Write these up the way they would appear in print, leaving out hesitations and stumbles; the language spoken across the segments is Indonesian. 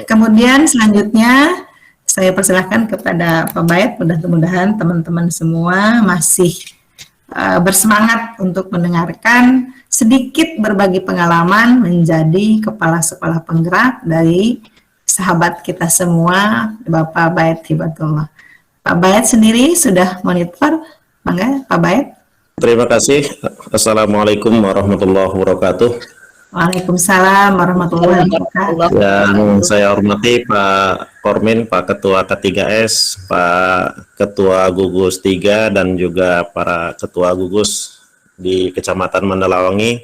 Kemudian selanjutnya saya persilahkan kepada Pak Bayat, mudah-mudahan teman-teman semua masih bersemangat untuk mendengarkan sedikit berbagi pengalaman menjadi kepala sekolah penggerak dari sahabat kita semua, Bapak Bayat Hibatullah. Pak Bayat sendiri sudah monitor, mangga Pak Bayat. Terima kasih. Assalamualaikum warahmatullahi wabarakatuh. Waalaikumsalam warahmatullahi wabarakatuh. Yang saya hormati Pak Kormin, Pak Ketua K3S, Pak Ketua Gugus 3, dan juga para Ketua Gugus di Kecamatan Mandalawangi,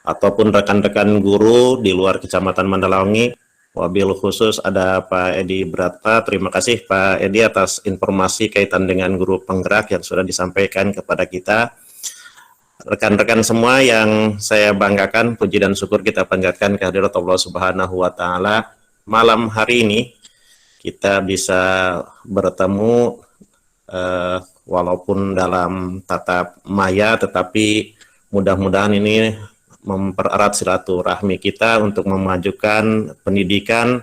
ataupun rekan-rekan guru di luar Kecamatan Mandalawangi. Wabil khusus ada Pak Edi Brata. Terima kasih Pak Edi atas informasi kaitan dengan guru penggerak yang sudah disampaikan kepada kita. Rekan-rekan semua yang saya banggakan, puji dan syukur kita panjatkan kehadirat Allah Subhanahu wa Ta'ala. Malam hari ini kita bisa bertemu walaupun dalam tatap maya, tetapi mudah-mudahan ini mempererat silaturahmi kita untuk memajukan pendidikan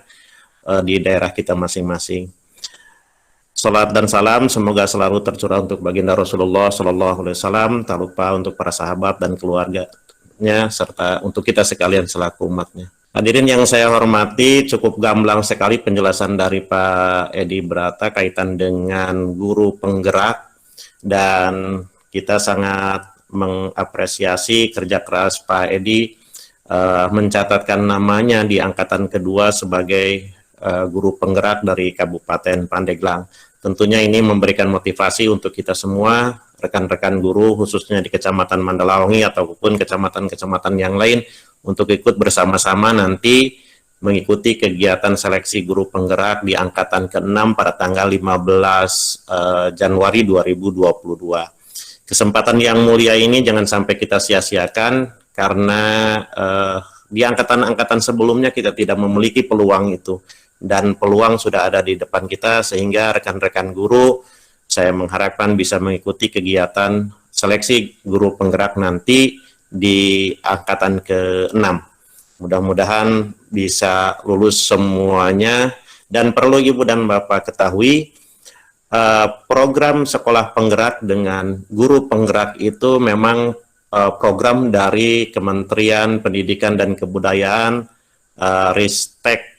di daerah kita masing-masing. Salat dan salam semoga selalu tercurah untuk baginda Rasulullah Sallallahu Alaihi Wasallam, tak lupa untuk para sahabat dan keluarganya, serta untuk kita sekalian selaku umatnya. Hadirin yang saya hormati, cukup gamblang sekali penjelasan dari Pak Edi Brata kaitan dengan guru penggerak, dan kita sangat mengapresiasi kerja keras Pak Edi mencatatkan namanya di angkatan kedua sebagai guru penggerak dari Kabupaten Pandeglang. Tentunya ini memberikan motivasi untuk kita semua, rekan-rekan guru khususnya di Kecamatan Mandalawangi ataupun kecamatan-kecamatan yang lain, untuk ikut bersama-sama nanti mengikuti kegiatan seleksi guru penggerak di angkatan ke-6 pada tanggal 15 Januari 2022. Kesempatan yang mulia ini jangan sampai kita sia-siakan, karena di angkatan-angkatan sebelumnya kita tidak memiliki peluang itu. Dan peluang sudah ada di depan kita, sehingga rekan-rekan guru saya mengharapkan bisa mengikuti kegiatan seleksi guru penggerak nanti di angkatan ke-6. Mudah-mudahan bisa lulus semuanya. Dan perlu Ibu dan Bapak ketahui, program sekolah penggerak dengan guru penggerak itu memang program dari Kementerian Pendidikan dan Kebudayaan, Ristek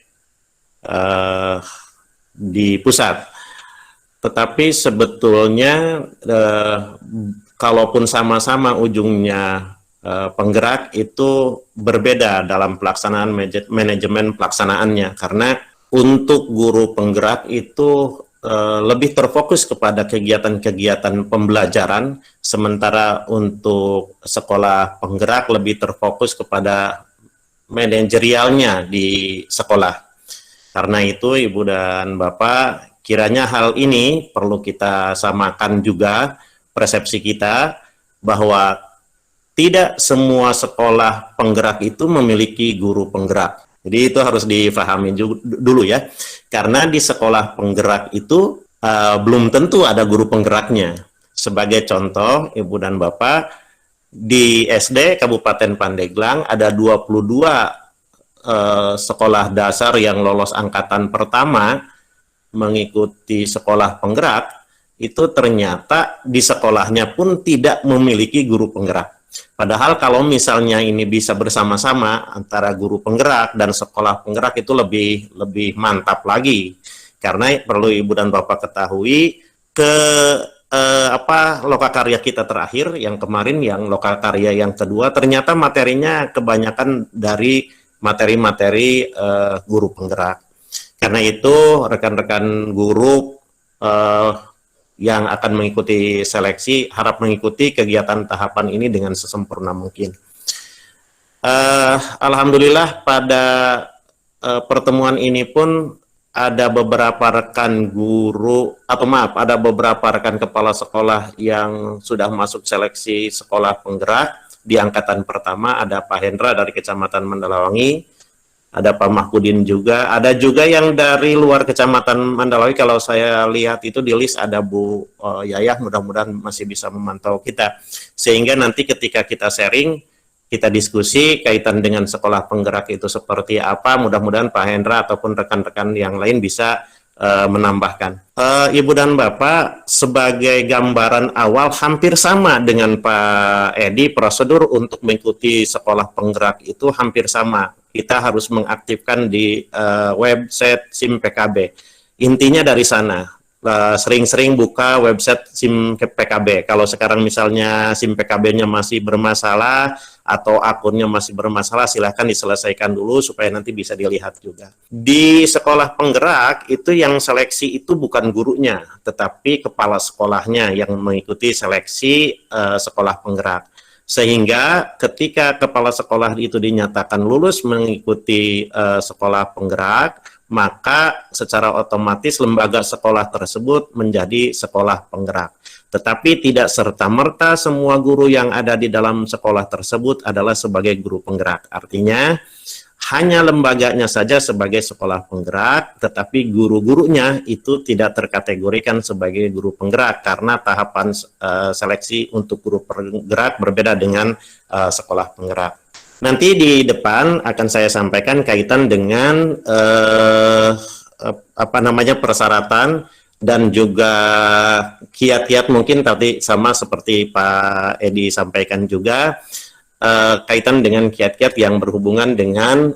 di pusat. Tetapi sebetulnya kalaupun sama-sama ujungnya penggerak, itu berbeda dalam pelaksanaan manajemen pelaksanaannya, karena untuk guru penggerak itu lebih terfokus kepada kegiatan-kegiatan pembelajaran, sementara untuk sekolah penggerak lebih terfokus kepada manajerialnya di sekolah. Karena itu Ibu dan Bapak, kiranya hal ini perlu kita samakan juga persepsi kita, bahwa tidak semua sekolah penggerak itu memiliki guru penggerak. Jadi itu harus difahami dulu ya, karena di sekolah penggerak itu belum tentu ada guru penggeraknya. Sebagai contoh Ibu dan Bapak, di SD Kabupaten Pandeglang ada 22 sekolah dasar yang lolos angkatan pertama mengikuti sekolah penggerak, itu ternyata di sekolahnya pun tidak memiliki guru penggerak. Padahal kalau misalnya ini bisa bersama-sama antara guru penggerak dan sekolah penggerak, itu lebih mantap lagi. Karena perlu Ibu dan Bapak ketahui, lokakarya kita terakhir yang kemarin, yang lokakarya yang kedua, ternyata materinya kebanyakan dari materi-materi guru penggerak. Karena itu rekan-rekan guru yang akan mengikuti seleksi harap mengikuti kegiatan tahapan ini dengan sesempurna mungkin. Alhamdulillah pada pertemuan ini pun ada beberapa rekan guru, ada beberapa rekan kepala sekolah yang sudah masuk seleksi sekolah penggerak. Di angkatan pertama ada Pak Hendra dari Kecamatan Mandalawangi, ada Pak Mahkudin juga, ada juga yang dari luar Kecamatan Mandalawangi. Kalau saya lihat itu di list ada Bu Yayah, mudah-mudahan masih bisa memantau kita, sehingga nanti ketika kita sharing kita diskusi kaitan dengan sekolah penggerak itu seperti apa. Mudah-mudahan Pak Hendra ataupun rekan-rekan yang lain bisa menambahkan. Ibu dan Bapak, sebagai gambaran awal hampir sama dengan Pak Edi, prosedur untuk mengikuti sekolah penggerak itu hampir sama. Kita harus mengaktifkan di website SIM PKB. Intinya dari sana. Sering-sering buka website SIM PKB. Kalau sekarang misalnya SIM PKB-nya masih bermasalah atau akunnya masih bermasalah, silahkan diselesaikan dulu supaya nanti bisa dilihat juga. Di sekolah penggerak itu yang seleksi itu bukan gurunya, tetapi kepala sekolahnya yang mengikuti seleksi sekolah penggerak. Sehingga ketika kepala sekolah itu dinyatakan lulus mengikuti sekolah penggerak, maka secara otomatis lembaga sekolah tersebut menjadi sekolah penggerak. Tetapi tidak serta-merta semua guru yang ada di dalam sekolah tersebut adalah sebagai guru penggerak. Artinya, hanya lembaganya saja sebagai sekolah penggerak, tetapi guru-gurunya itu tidak terkategorikan sebagai guru penggerak karena tahapan seleksi untuk guru penggerak berbeda dengan sekolah penggerak. Nanti di depan akan saya sampaikan kaitan dengan persyaratan dan juga kiat-kiat mungkin tadi sama seperti Pak Edi sampaikan juga kaitan dengan kiat-kiat yang berhubungan dengan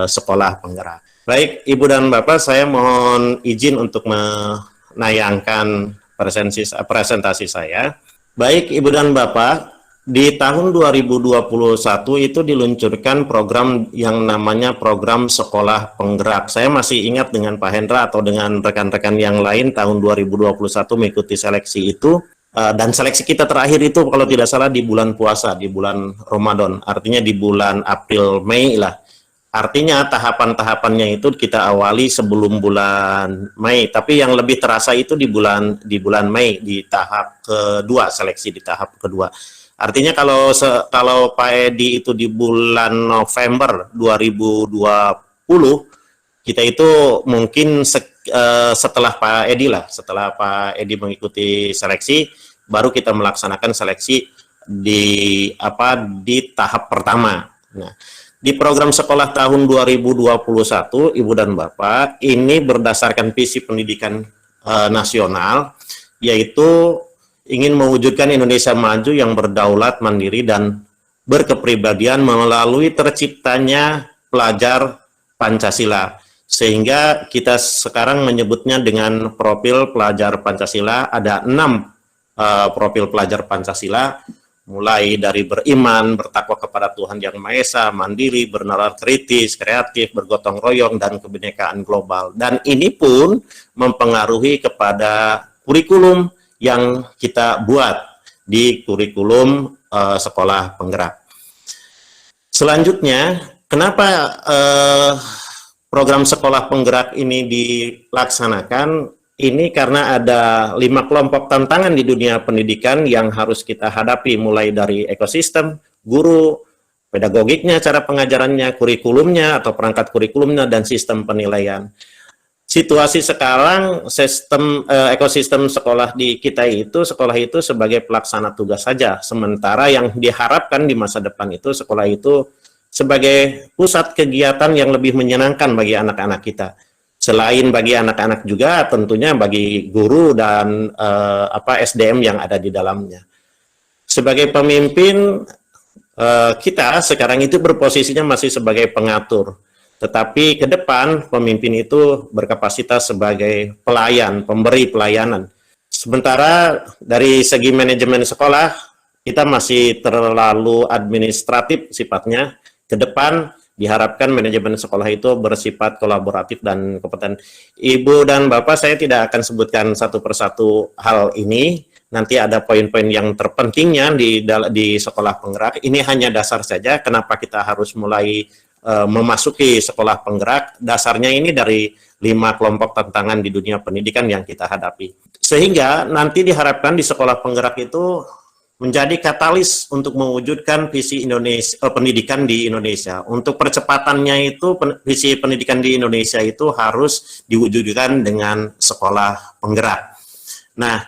sekolah penggerak. Baik, Ibu dan Bapak, saya mohon izin untuk menayangkan presentasi saya. Baik, Ibu dan Bapak, di tahun 2021 itu diluncurkan program yang namanya program sekolah penggerak. Saya masih ingat dengan Pak Hendra atau dengan rekan-rekan yang lain tahun 2021 mengikuti seleksi itu. Dan seleksi kita terakhir itu kalau tidak salah di bulan puasa, di bulan Ramadan. Artinya di bulan April, Mei lah. Artinya tahapan-tahapannya itu kita awali sebelum bulan Mei. Tapi yang lebih terasa itu di bulan Mei, di tahap kedua, seleksi di tahap kedua. Artinya kalau Pak Edi itu di bulan November 2020, kita itu mungkin setelah Pak Edi lah, setelah Pak Edi mengikuti seleksi, baru kita melaksanakan seleksi di tahap pertama. Nah, di program sekolah tahun 2021, Ibu dan Bapak, ini berdasarkan visi pendidikan nasional, yaitu ingin mewujudkan Indonesia maju yang berdaulat, mandiri, dan berkepribadian melalui terciptanya pelajar Pancasila. Sehingga kita sekarang menyebutnya dengan profil pelajar Pancasila. Ada 6 profil pelajar Pancasila, mulai dari beriman, bertakwa kepada Tuhan Yang Maha Esa, mandiri, bernalar kritis, kreatif, bergotong royong, dan kebinekaan global. Dan ini pun mempengaruhi kepada kurikulum yang kita buat di kurikulum sekolah penggerak. Selanjutnya, kenapa program sekolah penggerak ini dilaksanakan? Ini karena ada 5 kelompok tantangan di dunia pendidikan yang harus kita hadapi, mulai dari ekosistem, guru, pedagogiknya, cara pengajarannya, kurikulumnya atau perangkat kurikulumnya, dan sistem penilaian. Situasi sekarang sistem ekosistem sekolah di kita itu, sekolah itu sebagai pelaksana tugas saja, sementara yang diharapkan di masa depan itu sekolah itu sebagai pusat kegiatan yang lebih menyenangkan bagi anak-anak kita. Selain bagi anak-anak juga tentunya bagi guru dan SDM yang ada di dalamnya. Sebagai pemimpin kita sekarang itu berposisinya masih sebagai pengatur. Tetapi ke depan pemimpin itu berkapasitas sebagai pelayan, pemberi pelayanan. Sementara dari segi manajemen sekolah, kita masih terlalu administratif sifatnya. Ke depan diharapkan manajemen sekolah itu bersifat kolaboratif dan kompeten. Ibu dan Bapak, saya tidak akan sebutkan satu persatu hal ini. Nanti ada poin-poin yang terpentingnya di sekolah penggerak. Ini hanya dasar saja kenapa kita harus mulai memasuki sekolah penggerak. Dasarnya ini dari 5 kelompok tantangan di dunia pendidikan yang kita hadapi. Sehingga nanti diharapkan di sekolah penggerak itu menjadi katalis untuk mewujudkan visi Indonesia, pendidikan di Indonesia. Untuk percepatannya itu visi pendidikan di Indonesia itu harus diwujudkan dengan sekolah penggerak. Nah,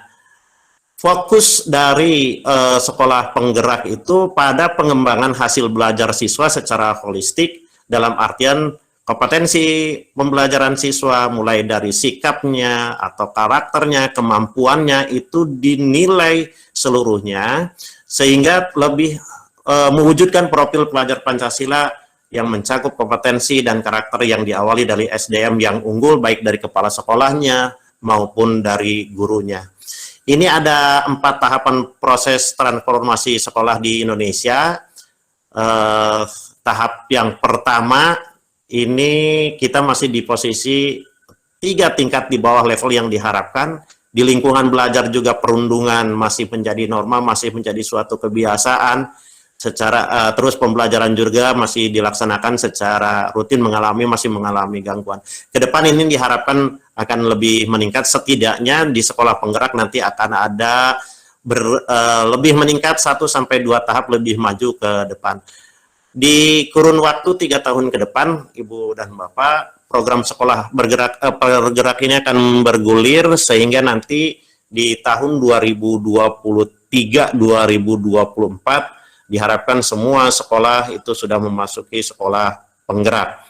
fokus dari sekolah penggerak itu pada pengembangan hasil belajar siswa secara holistik, dalam artian kompetensi pembelajaran siswa mulai dari sikapnya atau karakternya, kemampuannya itu dinilai seluruhnya sehingga lebih mewujudkan profil pelajar Pancasila yang mencakup kompetensi dan karakter yang diawali dari SDM yang unggul baik dari kepala sekolahnya maupun dari gurunya. Ini ada 4 tahapan proses transformasi sekolah di Indonesia. Tahap yang pertama ini kita masih di posisi 3 tingkat di bawah level yang diharapkan. Di lingkungan belajar juga perundungan masih menjadi norma, masih menjadi suatu kebiasaan. Terus pembelajaran juga masih dilaksanakan secara rutin, masih mengalami gangguan. Kedepan ini diharapkan akan lebih meningkat, setidaknya di sekolah penggerak nanti akan ada lebih meningkat 1-2 tahap lebih maju ke depan. Di kurun waktu 3 tahun ke depan, Ibu dan Bapak, program sekolah bergerak ini akan bergulir sehingga nanti di tahun 2023-2024 diharapkan semua sekolah itu sudah memasuki sekolah penggerak.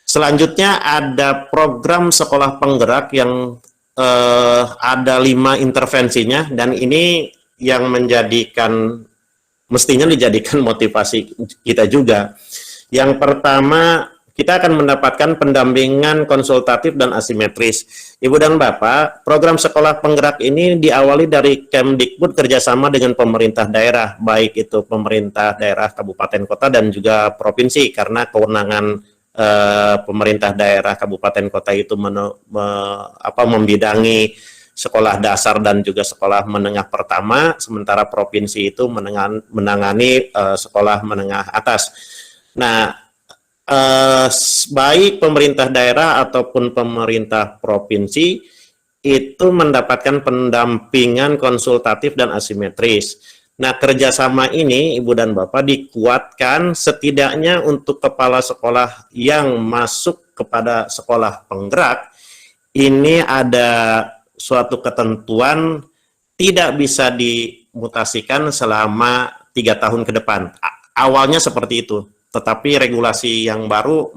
Selanjutnya ada program sekolah penggerak yang ada 5 intervensinya, dan ini yang mestinya dijadikan motivasi kita juga. Yang pertama, kita akan mendapatkan pendampingan konsultatif dan asimetris. Ibu dan Bapak, program sekolah penggerak ini diawali dari Kemdikbud kerjasama dengan pemerintah daerah, baik itu pemerintah daerah kabupaten kota dan juga provinsi, karena kewenangan pemerintah daerah kabupaten kota itu membidangi sekolah dasar dan juga sekolah menengah pertama, sementara provinsi itu menangani sekolah menengah atas. Nah, baik pemerintah daerah ataupun pemerintah provinsi itu mendapatkan pendampingan konsultatif dan asimetris. Nah, kerjasama ini, Ibu dan Bapak, dikuatkan setidaknya untuk kepala sekolah yang masuk kepada sekolah penggerak. Ini ada suatu ketentuan tidak bisa dimutasikan selama 3 tahun ke depan. Awalnya seperti itu, tetapi regulasi yang baru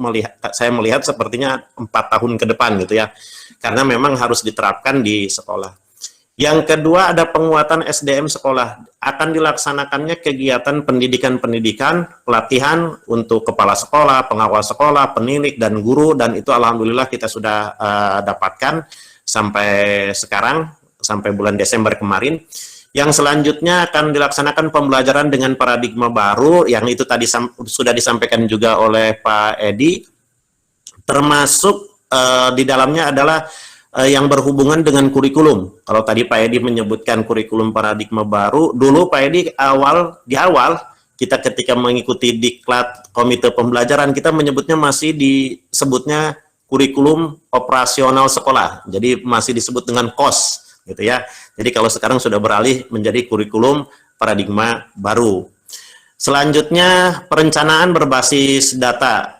saya melihat sepertinya 4 tahun ke depan gitu ya, karena memang harus diterapkan di sekolah. Yang kedua ada penguatan SDM sekolah. Akan dilaksanakannya kegiatan pendidikan-pendidikan, pelatihan untuk kepala sekolah, pengawal sekolah, penilik, dan guru, dan itu alhamdulillah kita sudah dapatkan sampai sekarang, sampai bulan Desember kemarin. Yang selanjutnya akan dilaksanakan pembelajaran dengan paradigma baru, yang itu tadi sudah disampaikan juga oleh Pak Edi, termasuk di dalamnya adalah yang berhubungan dengan kurikulum. Kalau tadi Pak Edi menyebutkan kurikulum paradigma baru, dulu Pak Edi di awal kita ketika mengikuti diklat komite pembelajaran, kita menyebutnya masih disebutnya kurikulum operasional sekolah. Jadi masih disebut dengan KOS gitu ya. Jadi kalau sekarang sudah beralih menjadi kurikulum paradigma baru. Selanjutnya perencanaan berbasis data.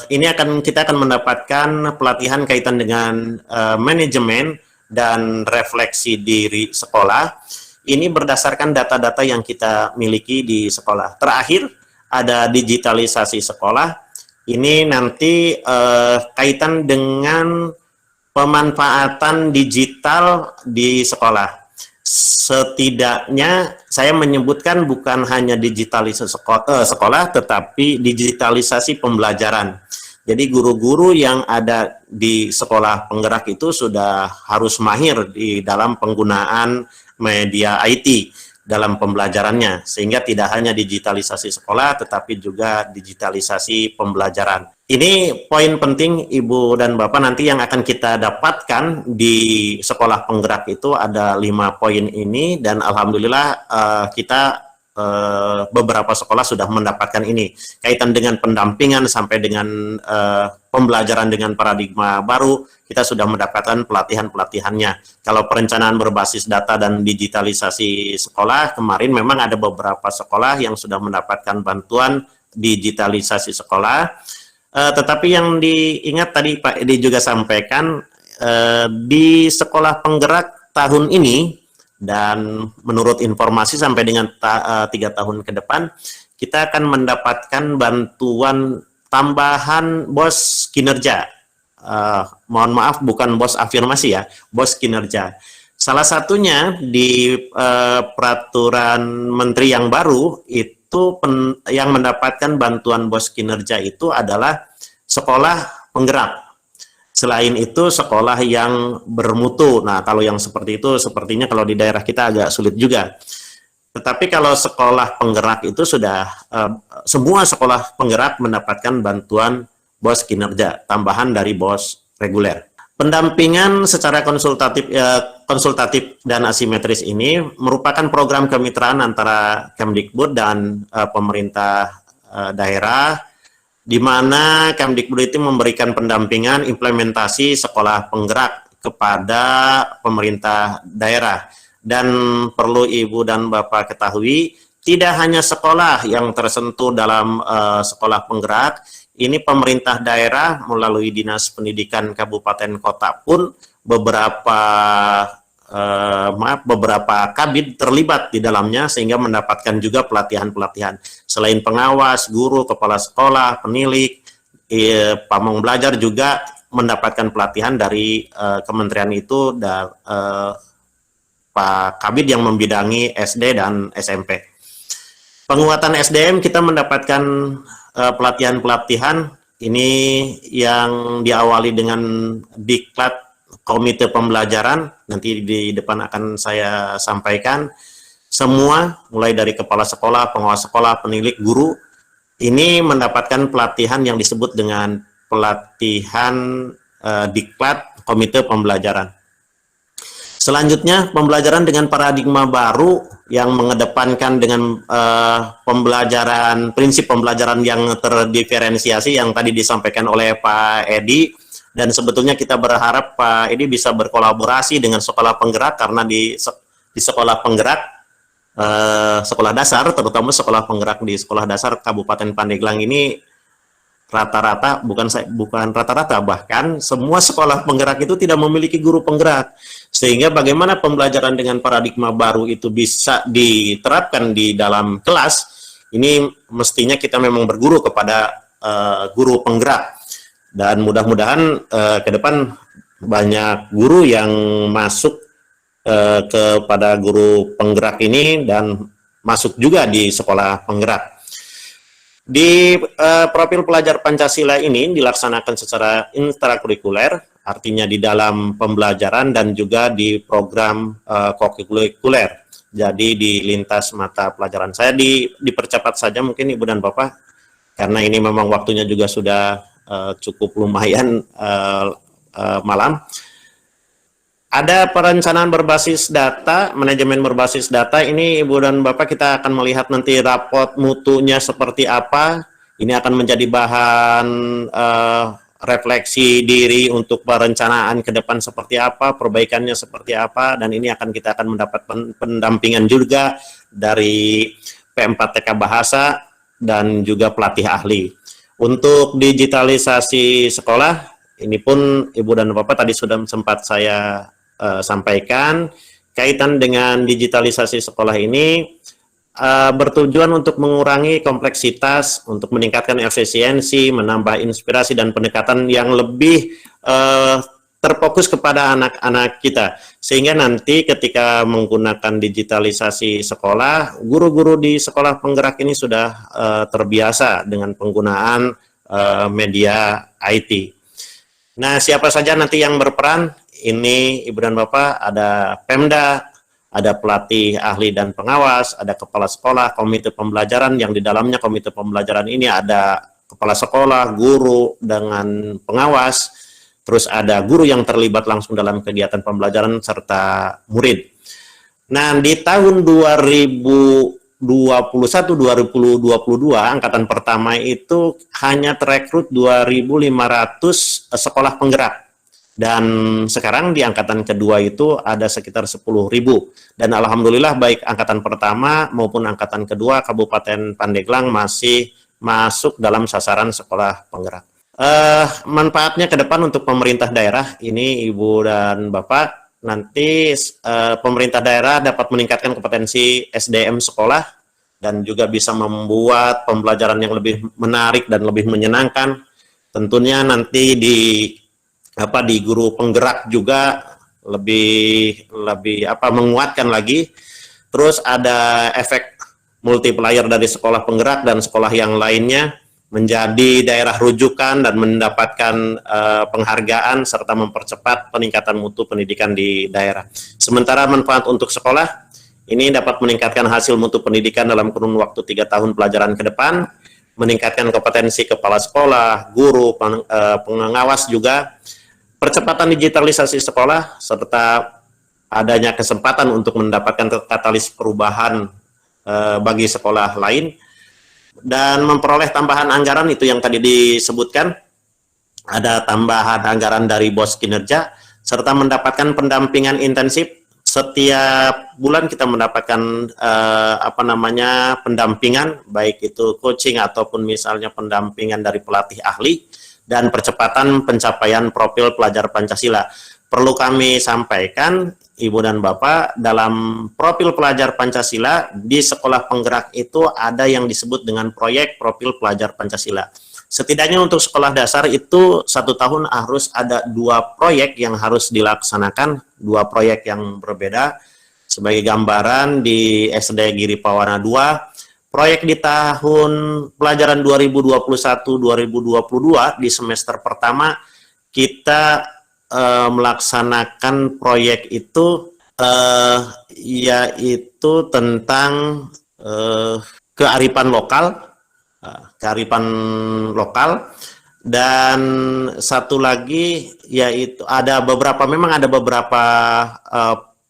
Kita akan mendapatkan pelatihan kaitan dengan manajemen dan refleksi diri sekolah. Ini berdasarkan data-data yang kita miliki di sekolah. Terakhir ada digitalisasi sekolah. Ini nanti kaitan dengan pemanfaatan digital di sekolah. Setidaknya saya menyebutkan bukan hanya digitalisasi sekolah, tetapi digitalisasi pembelajaran. Jadi guru-guru yang ada di sekolah penggerak itu sudah harus mahir di dalam penggunaan media IT dalam pembelajarannya, sehingga tidak hanya digitalisasi sekolah, tetapi juga digitalisasi pembelajaran. Ini poin penting Ibu dan Bapak nanti yang akan kita dapatkan di sekolah penggerak itu ada 5 poin ini, dan alhamdulillah kita beberapa sekolah sudah mendapatkan ini. Kaitan dengan pendampingan sampai dengan pembelajaran dengan paradigma baru, kita sudah mendapatkan pelatihan-pelatihannya. Kalau perencanaan berbasis data dan digitalisasi sekolah, kemarin memang ada beberapa sekolah yang sudah mendapatkan bantuan digitalisasi sekolah. Tetapi yang diingat tadi Pak Edi juga sampaikan, di sekolah penggerak tahun ini Dan menurut informasi sampai dengan 3 tahun ke depan, kita akan mendapatkan bantuan tambahan BOS kinerja. Mohon maaf, bukan BOS afirmasi ya, BOS kinerja. Salah satunya di peraturan menteri yang baru itu yang mendapatkan bantuan BOS kinerja itu adalah sekolah penggerak. Selain itu sekolah yang bermutu. Nah, kalau yang seperti itu sepertinya kalau di daerah kita agak sulit juga. Tetapi kalau sekolah penggerak itu sudah semua sekolah penggerak mendapatkan bantuan BOS kinerja tambahan dari BOS reguler. Pendampingan secara konsultatif dan asimetris ini merupakan program kemitraan antara Kemdikbud dan pemerintah daerah, di mana Kemdikbud itu memberikan pendampingan implementasi sekolah penggerak kepada pemerintah daerah. Dan perlu Ibu dan Bapak ketahui, tidak hanya sekolah yang tersentuh dalam sekolah penggerak, ini pemerintah daerah melalui Dinas Pendidikan Kabupaten Kota pun beberapa kabid terlibat di dalamnya sehingga mendapatkan juga pelatihan-pelatihan. Selain pengawas, guru, kepala sekolah, penilik, pamong belajar juga mendapatkan pelatihan dari kementerian itu dan Pak Kabid yang membidangi SD dan SMP. Penguatan SDM kita mendapatkan pelatihan-pelatihan ini yang diawali dengan diklat komite pembelajaran, nanti di depan akan saya sampaikan. Semua mulai dari kepala sekolah, pengawas sekolah, penilik, guru ini mendapatkan pelatihan yang disebut dengan pelatihan diklat komite pembelajaran. Selanjutnya, pembelajaran dengan paradigma baru yang mengedepankan dengan pembelajaran, prinsip pembelajaran yang terdiferensiasi yang tadi disampaikan oleh Pak Edi. Dan sebetulnya kita berharap Pak Edi bisa berkolaborasi dengan sekolah penggerak, karena di sekolah penggerak, sekolah dasar, terutama sekolah penggerak di sekolah dasar Kabupaten Pandeglang ini rata-rata, bukan rata-rata, bahkan semua sekolah penggerak itu tidak memiliki guru penggerak. Sehingga bagaimana pembelajaran dengan paradigma baru itu bisa diterapkan di dalam kelas, ini mestinya kita memang berguru kepada guru penggerak. Dan mudah-mudahan ke depan banyak guru yang masuk kepada guru penggerak ini dan masuk juga di sekolah penggerak. Di profil pelajar Pancasila ini dilaksanakan secara intrakurikuler, artinya di dalam pembelajaran dan juga di program kokurikuler. Jadi di lintas mata pelajaran. Saya dipercepat saja mungkin Ibu dan Bapak, karena ini memang waktunya juga sudah cukup lumayan malam. Ada perencanaan berbasis data, manajemen berbasis data. Ini Ibu dan Bapak, kita akan melihat nanti rapot mutunya seperti apa. Ini akan menjadi bahan refleksi diri untuk perencanaan ke depan seperti apa, perbaikannya seperti apa, dan ini kita akan mendapat pendampingan juga dari P4TK Bahasa dan juga pelatih ahli. Untuk digitalisasi sekolah, ini pun Ibu dan Bapak tadi sudah sempat saya sampaikan, kaitan dengan digitalisasi sekolah ini bertujuan untuk mengurangi kompleksitas, untuk meningkatkan efisiensi, menambah inspirasi dan pendekatan yang lebih terfokus kepada anak-anak kita. Sehingga nanti ketika menggunakan digitalisasi sekolah, guru-guru di sekolah penggerak ini sudah terbiasa dengan penggunaan media IT. Nah, siapa saja nanti yang berperan? Ini Ibu dan Bapak, ada Pemda, ada pelatih ahli dan pengawas, ada kepala sekolah, komite pembelajaran, yang di dalamnya komite pembelajaran ini ada kepala sekolah, guru dengan pengawas, terus ada guru yang terlibat langsung dalam kegiatan pembelajaran serta murid. Nah, di tahun 2021-2022 angkatan pertama itu hanya terekrut 2.500 sekolah penggerak. Dan sekarang di angkatan kedua itu ada sekitar 10.000. Dan alhamdulillah baik angkatan pertama maupun angkatan kedua Kabupaten Pandeglang masih masuk dalam sasaran sekolah penggerak. Manfaatnya ke depan untuk pemerintah daerah ini Ibu dan Bapak, nanti pemerintah daerah dapat meningkatkan kompetensi SDM sekolah dan juga bisa membuat pembelajaran yang lebih menarik dan lebih menyenangkan. Tentunya nanti di guru penggerak juga lebih menguatkan lagi. Terus ada efek multiplier dari sekolah penggerak dan sekolah yang lainnya menjadi daerah rujukan dan mendapatkan penghargaan serta mempercepat peningkatan mutu pendidikan di daerah. Sementara manfaat untuk sekolah ini dapat meningkatkan hasil mutu pendidikan dalam kurun waktu 3 tahun pelajaran ke depan, meningkatkan kompetensi kepala sekolah, guru, pengawas juga, percepatan digitalisasi sekolah serta adanya kesempatan untuk mendapatkan katalis perubahan bagi sekolah lain, dan memperoleh tambahan anggaran itu yang tadi disebutkan, ada tambahan anggaran dari BOS kinerja, serta mendapatkan pendampingan intensif. Setiap bulan kita mendapatkan pendampingan, baik itu coaching ataupun misalnya pendampingan dari pelatih ahli, dan percepatan pencapaian profil pelajar Pancasila. Perlu kami sampaikan, Ibu dan Bapak, dalam profil pelajar Pancasila di sekolah penggerak itu ada yang disebut dengan proyek profil pelajar Pancasila. Setidaknya untuk sekolah dasar itu 1 tahun harus ada 2 proyek yang harus dilaksanakan, 2 proyek yang berbeda. Sebagai gambaran, di SD Giri Pawana 2, proyek di tahun pelajaran 2021-2022 di semester pertama kita melaksanakan proyek itu yaitu tentang kearifan lokal, dan satu lagi yaitu ada beberapa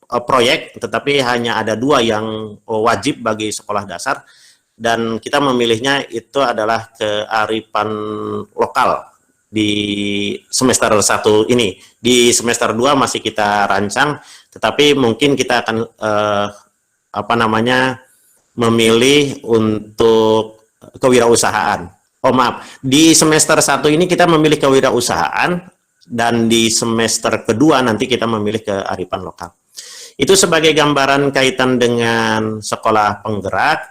proyek, tetapi hanya ada 2 yang wajib bagi sekolah dasar, dan kita memilihnya itu adalah kearifan lokal di semester 1 ini. Di semester 2 masih kita rancang, tetapi mungkin kita akan memilih untuk kewirausahaan. Di semester 1 ini kita memilih kewirausahaan, dan di semester kedua nanti kita memilih kearifan lokal. Itu sebagai gambaran kaitan dengan sekolah penggerak.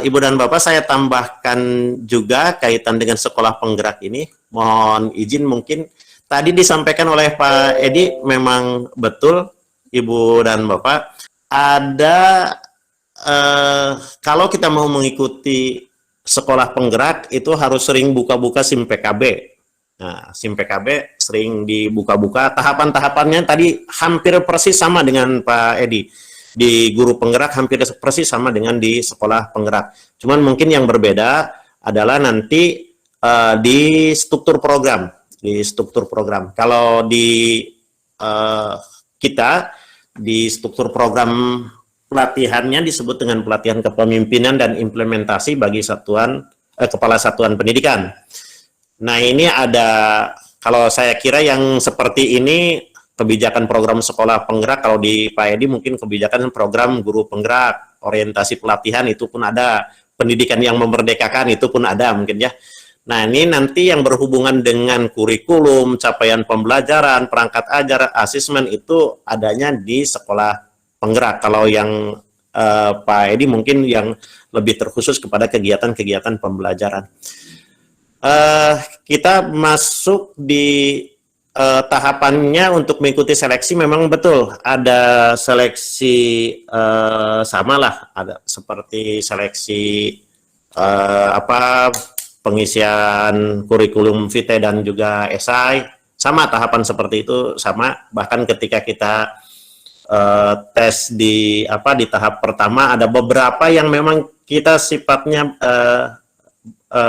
Ibu dan Bapak, saya tambahkan juga kaitan dengan sekolah penggerak ini. Mohon izin, mungkin tadi disampaikan oleh Pak Edi, memang betul Ibu dan Bapak, ada kalau kita mau mengikuti sekolah penggerak itu harus sering buka-buka SIM PKB. Nah, SIM PKB sering dibuka-buka. Tahapan-tahapannya tadi hampir persis sama dengan Pak Edi. Di guru penggerak hampir persis sama dengan di sekolah penggerak. Cuman mungkin yang berbeda adalah nanti di struktur program. Kalau di kita di struktur program pelatihannya disebut dengan pelatihan kepemimpinan dan implementasi bagi kepala satuan pendidikan. Nah, ini ada, kalau saya kira yang seperti ini kebijakan program sekolah penggerak. Kalau di Pak Edi mungkin kebijakan program guru penggerak, orientasi pelatihan itu pun ada, pendidikan yang memerdekakan itu pun ada mungkin ya. Nah, ini nanti yang berhubungan dengan kurikulum, capaian pembelajaran, perangkat ajar, asesmen itu adanya di sekolah penggerak. Kalau yang Pak Edi mungkin yang lebih terkhusus kepada kegiatan-kegiatan pembelajaran. Kita masuk di tahapannya untuk mengikuti seleksi. Memang betul ada seleksi samalah, ada seperti seleksi pengisian kurikulum vitae dan juga esai, sama tahapan seperti itu, sama. Bahkan ketika kita tes di tahap pertama ada beberapa yang memang kita sifatnya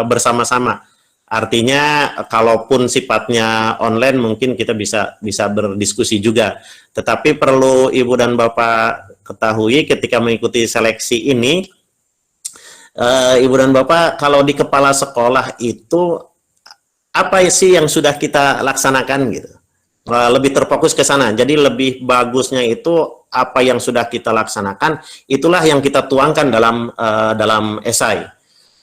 bersama-sama. Artinya kalaupun sifatnya online mungkin kita bisa berdiskusi juga. Tetapi perlu Ibu dan Bapak ketahui ketika mengikuti seleksi ini, Ibu dan Bapak, kalau di kepala sekolah itu apa sih yang sudah kita laksanakan gitu. Lebih terfokus ke sana. Jadi lebih bagusnya itu apa yang sudah kita laksanakan, itulah yang kita tuangkan dalam esai.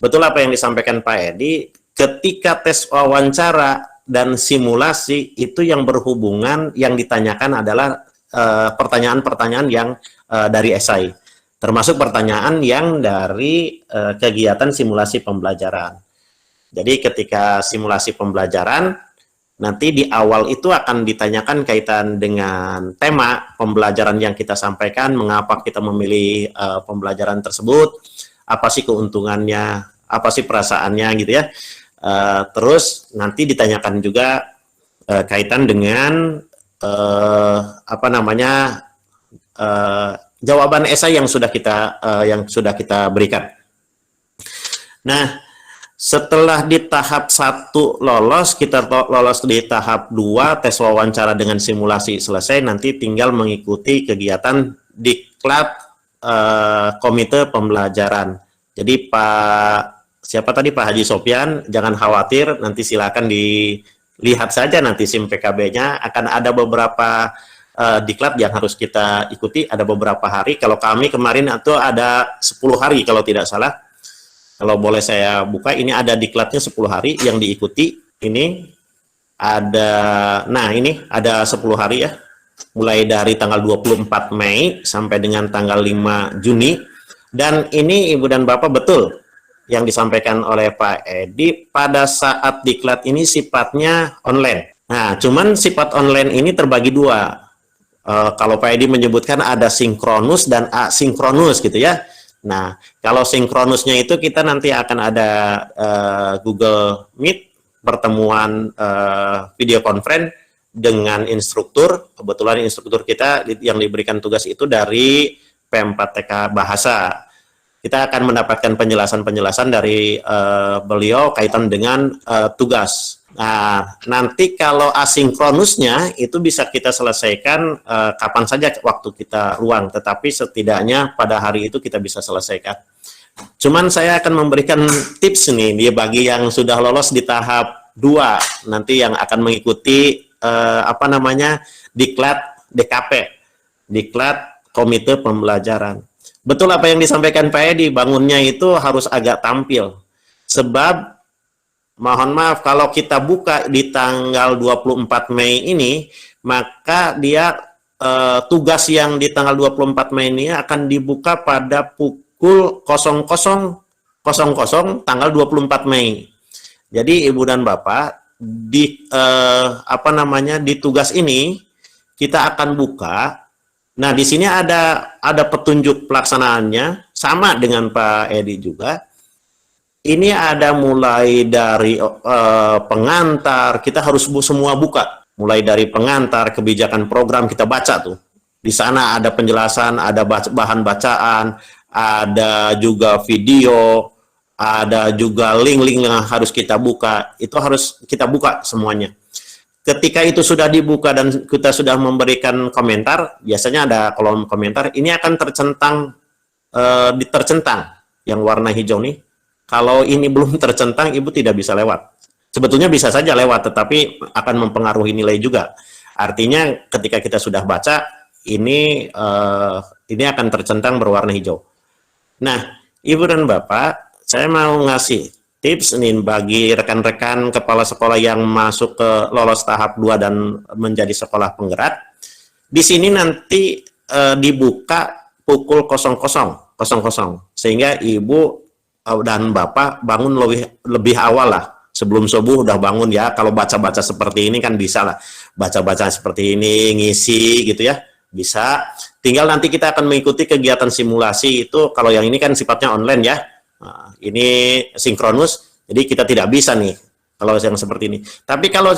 Betul apa yang disampaikan Pak Edi, ketika tes wawancara dan simulasi itu yang berhubungan, yang ditanyakan adalah pertanyaan-pertanyaan yang dari esai, termasuk pertanyaan yang dari kegiatan simulasi pembelajaran. Jadi ketika simulasi pembelajaran, nanti di awal itu akan ditanyakan kaitan dengan tema pembelajaran yang kita sampaikan, mengapa kita memilih pembelajaran tersebut, apa sih keuntungannya, apa sih perasaannya gitu ya. Terus nanti ditanyakan juga kaitan dengan jawaban esai yang sudah kita berikan. Nah, setelah di tahap 1 lolos, kita lolos di tahap 2, tes wawancara dengan simulasi selesai, nanti tinggal mengikuti kegiatan diklat komite pembelajaran. Jadi siapa tadi, Pak Haji Sopyan, jangan khawatir, nanti silakan dilihat saja nanti SIM PKB-nya, akan ada beberapa diklat yang harus kita ikuti, ada beberapa hari. Kalau kami kemarin itu ada 10 hari kalau tidak salah. Kalau boleh saya buka, ini ada diklatnya 10 hari yang diikuti. Ini ada 10 hari ya. Mulai dari tanggal 24 Mei sampai dengan tanggal 5 Juni. Dan ini Ibu dan Bapak betul yang disampaikan oleh Pak Edi, pada saat diklat ini sifatnya online. Nah, cuman sifat online ini terbagi dua. Kalau Pak Edi menyebutkan ada sinkronus dan asinkronus gitu ya. Nah, kalau sinkronusnya itu kita nanti akan ada Google Meet, pertemuan video conference dengan instruktur. Kebetulan instruktur kita yang diberikan tugas itu dari P4TK Bahasa. Kita akan mendapatkan penjelasan-penjelasan dari beliau kaitan dengan tugas. Nah, nanti kalau asinkronusnya itu bisa kita selesaikan kapan saja waktu kita ruang, tetapi setidaknya pada hari itu kita bisa selesaikan. Cuman saya akan memberikan tips nih bagi yang sudah lolos di tahap 2, nanti yang akan mengikuti diklat DKP, diklat komite pembelajaran. Betul apa yang disampaikan Pak Edi, bangunnya itu harus agak tampil. Sebab mohon maaf, kalau kita buka di tanggal 24 Mei ini, maka dia tugas yang di tanggal 24 Mei ini akan dibuka pada pukul 00.00 tanggal 24 Mei. Jadi Ibu dan Bapak, di tugas ini kita akan buka. Nah, di sini ada petunjuk pelaksanaannya, sama dengan Pak Edi juga. Ini ada mulai dari pengantar, kita harus semua buka. Mulai dari pengantar, kebijakan program kita baca tuh. Di sana ada penjelasan, ada bahan bacaan, ada juga video, ada juga link-link yang harus kita buka. Itu harus kita buka semuanya. Ketika itu sudah dibuka dan kita sudah memberikan komentar, biasanya ada kolom komentar, ini akan tercentang yang warna hijau nih. Kalau ini belum tercentang, Ibu tidak bisa lewat. Sebetulnya bisa saja lewat, tetapi akan mempengaruhi nilai juga. Artinya ketika kita sudah baca, ini akan tercentang berwarna hijau. Nah, Ibu dan Bapak, saya mau ngasih tips nih bagi rekan-rekan kepala sekolah yang masuk ke lolos tahap 2 dan menjadi sekolah penggerak. Di sini nanti dibuka pukul 00.00, sehingga Ibu dan Bapak bangun lebih awal lah. Sebelum subuh udah bangun ya. Kalau baca-baca seperti ini kan bisa lah. Baca-baca seperti ini, ngisi gitu ya. Bisa. Tinggal nanti kita akan mengikuti kegiatan simulasi itu. Kalau yang ini kan sifatnya online ya. Nah, ini sinkronus. Jadi kita tidak bisa nih kalau yang seperti ini. Tapi kalau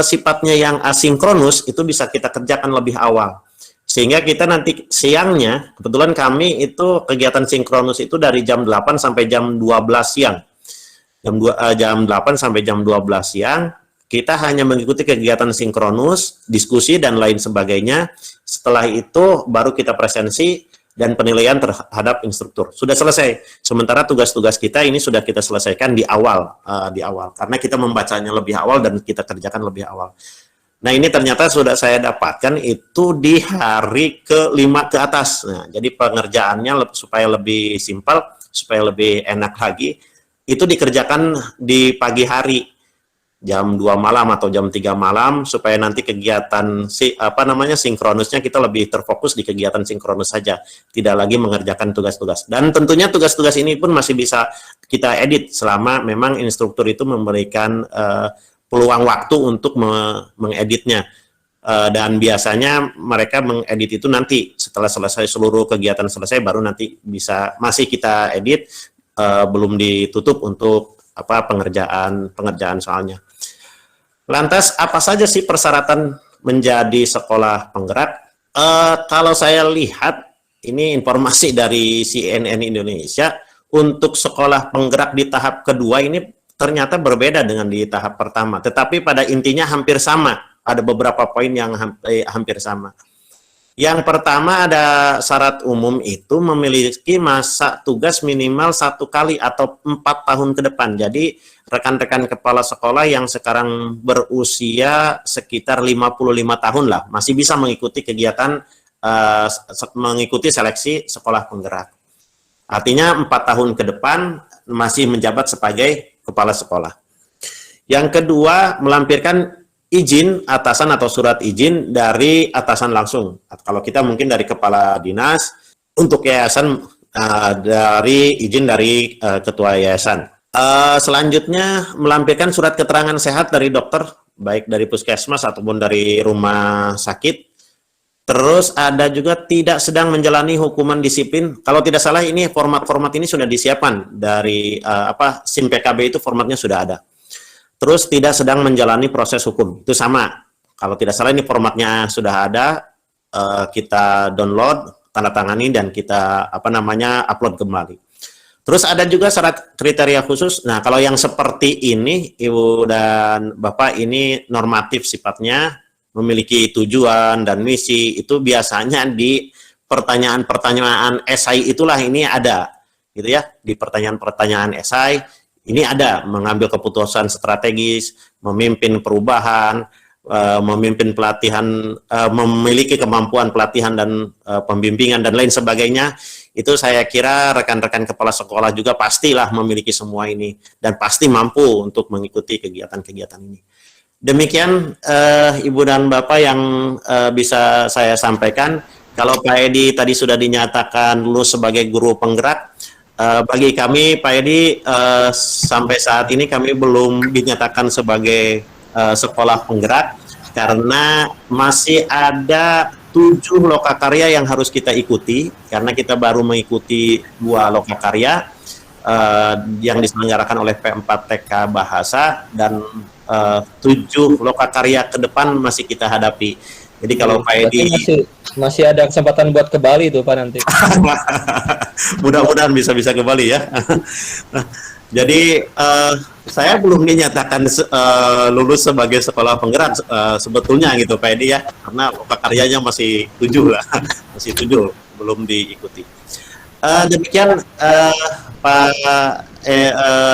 sifatnya yang asinkronus itu bisa kita kerjakan lebih awal. Sehingga kita nanti siangnya, kebetulan kami itu kegiatan sinkronus itu dari jam 8 sampai jam 12 siang. Jam 8 sampai jam 12 siang, kita hanya mengikuti kegiatan sinkronus, diskusi, dan lain sebagainya. Setelah itu baru kita presensi dan penilaian terhadap instruktur. Sudah selesai. Sementara tugas-tugas kita ini sudah kita selesaikan di awal. Karena kita membacanya lebih awal dan kita kerjakan lebih awal. Nah, ini ternyata sudah saya dapatkan itu di hari ke-5 ke atas. Nah, jadi pengerjaannya supaya lebih simpel, supaya lebih enak lagi, itu dikerjakan di pagi hari. jam 2 malam atau jam 3 malam supaya nanti kegiatan sinkronusnya kita lebih terfokus di kegiatan sinkronus saja, tidak lagi mengerjakan tugas-tugas. Dan tentunya tugas-tugas ini pun masih bisa kita edit selama memang instruktur itu memberikan peluang waktu untuk mengeditnya. Dan biasanya mereka mengedit itu nanti setelah selesai seluruh kegiatan selesai baru nanti masih kita edit, belum ditutup untuk pengerjaan soalnya. Lantas apa saja sih persyaratan menjadi sekolah penggerak? Kalau saya lihat ini informasi dari CNN Indonesia, untuk sekolah penggerak di tahap kedua ini ternyata berbeda dengan di tahap pertama, tetapi pada intinya hampir sama. Ada beberapa poin yang hampir sama. Yang pertama ada syarat umum itu memiliki masa tugas minimal 1 kali atau 4 tahun ke depan. Jadi rekan-rekan kepala sekolah yang sekarang berusia sekitar 55 tahun lah, masih bisa mengikuti kegiatan, mengikuti seleksi sekolah penggerak. Artinya 4 tahun ke depan masih menjabat sebagai kepala sekolah. Yang kedua, melampirkan izin atasan atau surat izin dari atasan langsung. Kalau kita mungkin dari kepala dinas, untuk yayasan dari izin dari ketua yayasan. Selanjutnya melampirkan surat keterangan sehat dari dokter, baik dari puskesmas ataupun dari rumah sakit. Terus ada juga tidak sedang menjalani hukuman disiplin. Kalau tidak salah ini format-format ini sudah disiapkan dari SIM PKB itu formatnya sudah ada. Terus tidak sedang menjalani proses hukum, itu sama. Kalau tidak salah ini formatnya sudah ada, kita download, tanda tangani dan kita upload kembali. Terus ada juga syarat kriteria khusus. Nah, kalau yang seperti ini, Ibu dan Bapak, ini normatif sifatnya, memiliki tujuan dan misi, itu biasanya di pertanyaan-pertanyaan esai itulah ini ada, gitu ya. Di pertanyaan-pertanyaan esai ini ada mengambil keputusan strategis, memimpin perubahan, memimpin pelatihan, memiliki kemampuan pelatihan dan pembimbingan dan lain sebagainya. Itu saya kira rekan-rekan kepala sekolah juga pastilah memiliki semua ini dan pasti mampu untuk mengikuti kegiatan-kegiatan ini. Demikian Ibu dan Bapak yang bisa saya sampaikan. Kalau Pak Edi tadi sudah dinyatakan lulus sebagai guru penggerak, bagi kami Pak Edi sampai saat ini kami belum dinyatakan sebagai sekolah penggerak karena masih ada 7 lokakarya yang harus kita ikuti, karena kita baru mengikuti 2 lokakarya yang diselenggarakan oleh P4TK Bahasa dan 7 lokakarya ke depan masih kita hadapi. Jadi kalau Pak Edi masih ada kesempatan buat ke Bali tuh Pak nanti. Mudah-mudahan bisa ke Bali ya. Jadi saya belum dinyatakan lulus sebagai sekolah penggerak sebetulnya gitu Pak Edi ya, karena karyanya masih 7 lah, masih 7 belum diikuti. Demikian Pak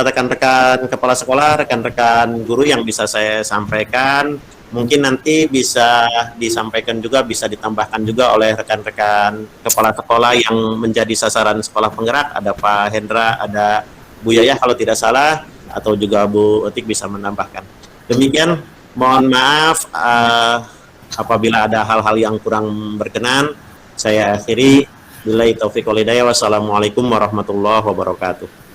rekan-rekan kepala sekolah, rekan-rekan guru yang bisa saya sampaikan. Mungkin nanti bisa disampaikan juga, bisa ditambahkan juga oleh rekan-rekan kepala sekolah yang menjadi sasaran sekolah penggerak. Ada Pak Hendra, ada Bu Yaya kalau tidak salah, atau juga Bu Etik bisa menambahkan. Demikian, mohon maaf apabila ada hal-hal yang kurang berkenan. Saya akhiri. Billahi taufiq wal hidayah. Wassalamualaikum warahmatullahi wabarakatuh.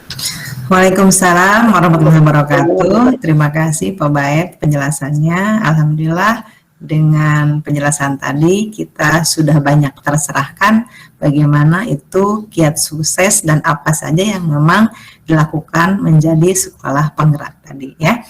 Waalaikumsalam warahmatullahi wabarakatuh. Terima kasih Pak Baet penjelasannya. Alhamdulillah dengan penjelasan tadi kita sudah banyak terserahkan bagaimana itu kiat sukses dan apa saja yang memang dilakukan menjadi sekolah penggerak tadi ya.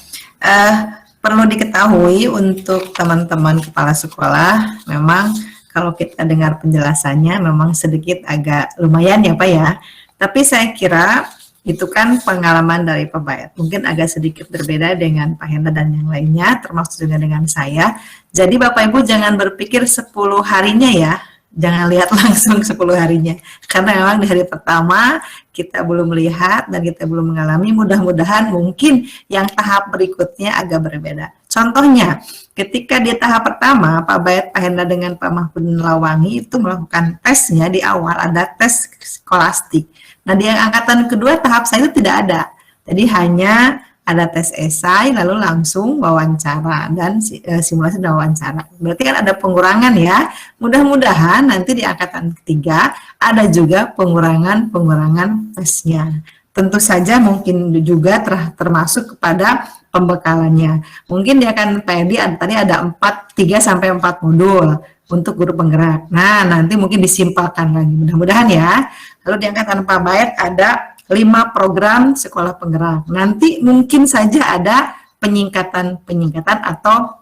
Perlu diketahui untuk teman-teman kepala sekolah, memang kalau kita dengar penjelasannya memang sedikit agak lumayan ya Pak ya. Tapi saya kira itu kan pengalaman dari Pak Baet. Mungkin agak sedikit berbeda dengan Pak Hendra dan yang lainnya, termasuk juga dengan saya. Jadi Bapak Ibu jangan berpikir 10 harinya ya. Jangan lihat langsung 10 harinya. Karena memang di hari pertama kita belum melihat dan kita belum mengalami. Mudah-mudahan mungkin yang tahap berikutnya agak berbeda. Contohnya, ketika di tahap pertama, Pak Baet, Pak Hendra dengan Pak Mahfudin Lawangi itu melakukan tesnya di awal, ada tes skolastik. Nah, di yang angkatan kedua tahap saya itu tidak ada. Jadi hanya ada tes esai, lalu langsung wawancara dan simulasi dan wawancara. Berarti kan ada pengurangan ya. Mudah-mudahan nanti di angkatan ketiga ada juga pengurangan tesnya. Tentu saja mungkin juga termasuk kepada pembekalannya. Mungkin dia akan tadi ada 3 sampai 4 modul untuk guru penggerak. Nah, nanti mungkin disimpulkan lagi. Mudah-mudahan ya. Lalu di angkatan Pabayet ada 5 program sekolah penggerak. Nanti mungkin saja ada peningkatan atau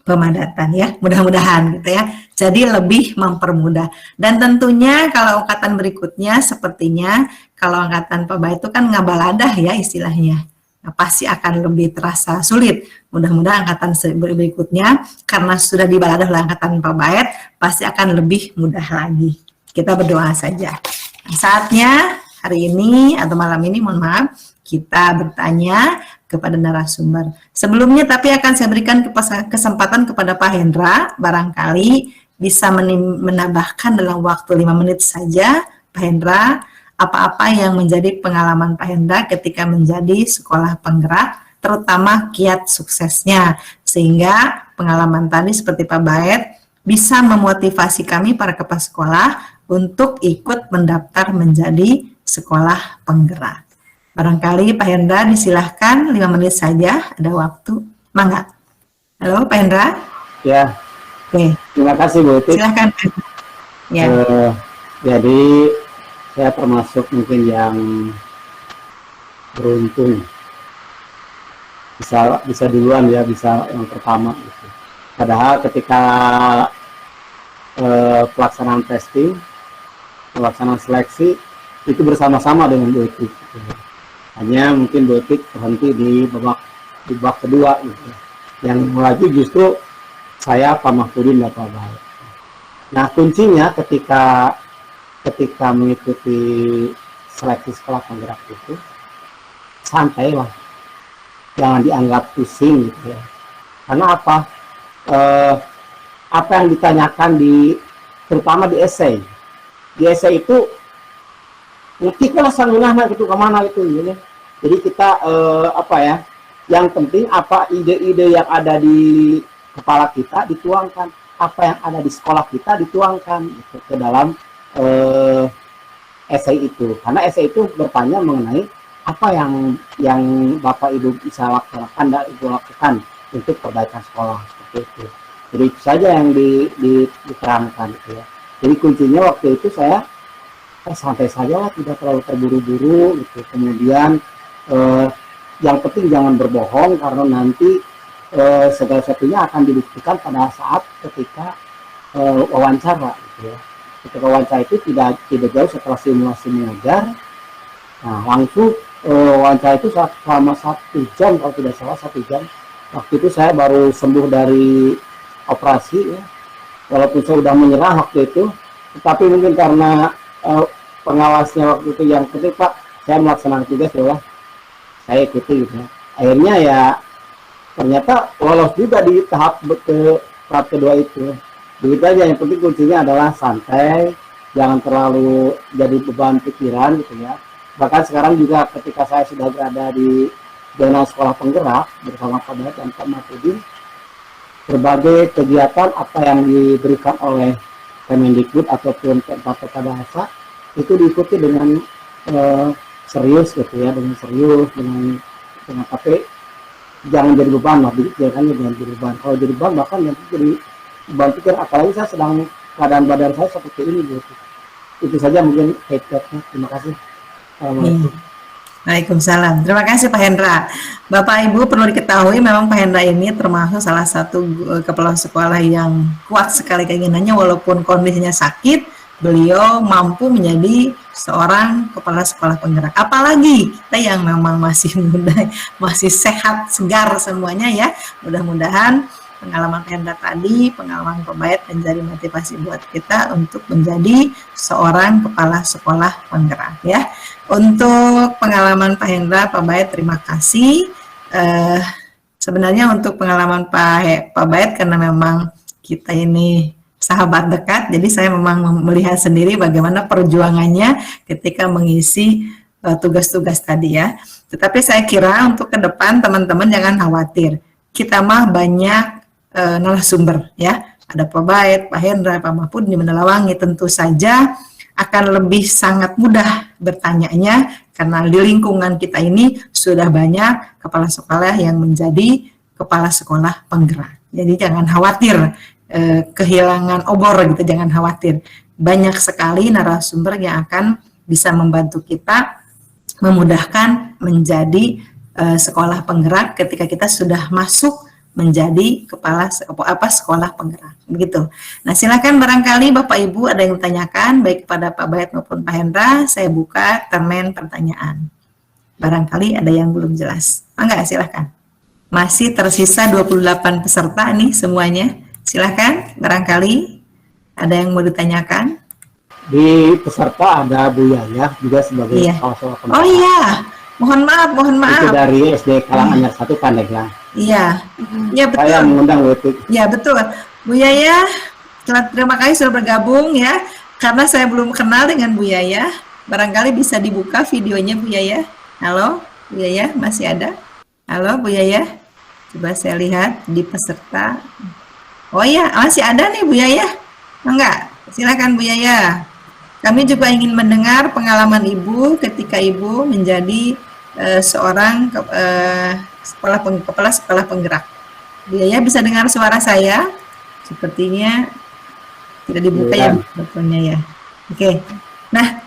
pemadatan ya, mudah-mudahan gitu ya. Jadi lebih mempermudah. Dan tentunya kalau angkatan berikutnya sepertinya kalau angkatan Pabayet itu kan ngabaladah ya istilahnya. Nah, pasti akan lebih terasa sulit. Mudah-mudahan angkatan berikutnya karena sudah dibaladah oleh angkatan Pabayet pasti akan lebih mudah lagi. Kita berdoa saja. Saatnya hari ini atau malam ini, mohon maaf, kita bertanya kepada narasumber. Sebelumnya tapi akan saya berikan kesempatan kepada Pak Hendra, barangkali bisa menambahkan dalam waktu 5 menit saja, Pak Hendra, apa-apa yang menjadi pengalaman Pak Hendra ketika menjadi sekolah penggerak, terutama kiat suksesnya, sehingga pengalaman tadi seperti Pak Bayet bisa memotivasi kami para kepala sekolah untuk ikut mendaftar menjadi sekolah penggerak. Barangkali Pak Hendra disilahkan 5 menit saja, ada waktu. Mangga. Halo Pak Hendra. Ya. Oke. Terima kasih Bu Uti. Silahkan. Ya. Jadi saya termasuk mungkin yang beruntung. Bisa duluan ya, bisa yang pertama. Gitu. Padahal ketika pelaksanaan testing, pelaksanaan seleksi, itu bersama-sama dengan Bu Etik. Hanya mungkin Bu Etik berhenti di babak kedua gitu. Yang lagi justru saya Pak Mahfudin dan Pak Bayet. Nah, kuncinya ketika mengikuti seleksi sekolah penggerak itu santai lah. Jangan dianggap pusing gitu ya. Karena apa? Apa yang ditanyakan terutama di esai. Di esai itu kita sangunahna gitu kemana gitu ya. Jadi kita yang penting apa ide-ide yang ada di kepala kita dituangkan, apa yang ada di sekolah kita dituangkan gitu, ke dalam esai itu. Karena esai itu bertanya mengenai apa yang Bapak Ibu bisa lakukan dan Ibu lakukan untuk perbaikan sekolah seperti itu. Jadi itu saja yang diterangkan gitu ya. Jadi kuncinya waktu itu saya santai saja lah, tidak terlalu terburu-buru gitu. Kemudian yang penting jangan berbohong karena nanti segala sesuatunya akan dibuktikan pada saat ketika wawancara gitu ya. Ketika wawancara itu tidak jauh setelah simulasi mengajar. Nah, langsung wawancara itu selama 1 jam kalau tidak salah 1 jam. Waktu itu saya baru sembuh dari operasi ya. Walaupun saya sudah menyerah waktu itu, tetapi mungkin karena pengawasnya waktu itu yang penting Pak, saya melaksanakan tugas ya, saya ikuti gitu. Akhirnya ya ternyata lolos juga di tahap kedua itu. Begitu aja, yang penting kuncinya adalah santai, jangan terlalu jadi beban pikiran gitu ya. Bahkan sekarang juga ketika saya sudah berada di zona sekolah penggerak bersama Pak Bayet dan Pak Mahfudin, berbagai kegiatan apa yang diberikan oleh Kemendikbud ataupun P4 Bahasa itu diikuti dengan serius gitu ya, dengan serius, dengan tapi jangan jadi beban lah, jangan jadi beban. Kalau jadi beban bahkan nanti jadi beban pikir, apalagi saya sedang keadaan badan saya seperti ini gitu. Itu saja mungkin headsetnya. Terima kasih. Assalamualaikum. Waalaikumsalam. Terima kasih Pak Hendra. Bapak Ibu perlu diketahui memang Pak Hendra ini termasuk salah satu kepala sekolah yang kuat sekali keinginannya, walaupun kondisinya sakit, beliau mampu menjadi seorang kepala sekolah penggerak. Apalagi kita yang memang masih muda, masih sehat, segar semuanya ya. Mudah-mudahan pengalaman Pak Hendra tadi, pengalaman Pak Bayet menjadi motivasi buat kita untuk menjadi seorang kepala sekolah penggerak ya. Untuk pengalaman Pak Hendra, Pak Bayet terima kasih. Sebenarnya untuk pengalaman Pak Bayet karena memang kita ini sahabat dekat, jadi saya memang melihat sendiri bagaimana perjuangannya ketika mengisi tugas-tugas tadi ya. Tetapi saya kira untuk ke depan teman-teman jangan khawatir. Kita mah banyak narasumber ya. Ada Pak Baet, Pak Hendra, Pak Mahfud di Menelawangi, tentu saja akan lebih sangat mudah bertanyanya karena di lingkungan kita ini sudah banyak kepala sekolah yang menjadi kepala sekolah penggerak. Jadi jangan khawatir kehilangan obor gitu, jangan khawatir. Banyak sekali narasumber yang akan bisa membantu kita memudahkan menjadi sekolah penggerak ketika kita sudah masuk menjadi kepala sekolah penggerak begitu. Nah, silakan barangkali Bapak Ibu ada yang ditanyakan baik kepada Pak Bayat maupun Pak Hendra, saya buka termen pertanyaan. Barangkali ada yang belum jelas. Enggak, silakan. Masih tersisa 28 peserta nih semuanya. Silakan barangkali ada yang mau ditanyakan. Di peserta ada Bu Yaya juga sebagai kepala sekolah penggerak. Oh iya, mohon maaf. Itu dari SD Karanganyar 1 Pandeglang. Iya, ya betul. Saya mengundang WT. Ya betul, Bu Yaya. Terima kasih sudah bergabung ya. Karena saya belum kenal dengan Bu Yaya, barangkali bisa dibuka videonya Bu Yaya. Halo, Bu Yaya masih ada? Halo Bu Yaya, coba saya lihat di peserta. Oh iya, masih ada nih Bu Yaya. Enggak, silakan Bu Yaya. Kami juga ingin mendengar pengalaman Ibu ketika Ibu menjadi seorang kepala sekolah penggerak. Bu Yaya bisa dengar suara saya? Sepertinya tidak dibuka ya mikrofonnya ya. Oke. Nah,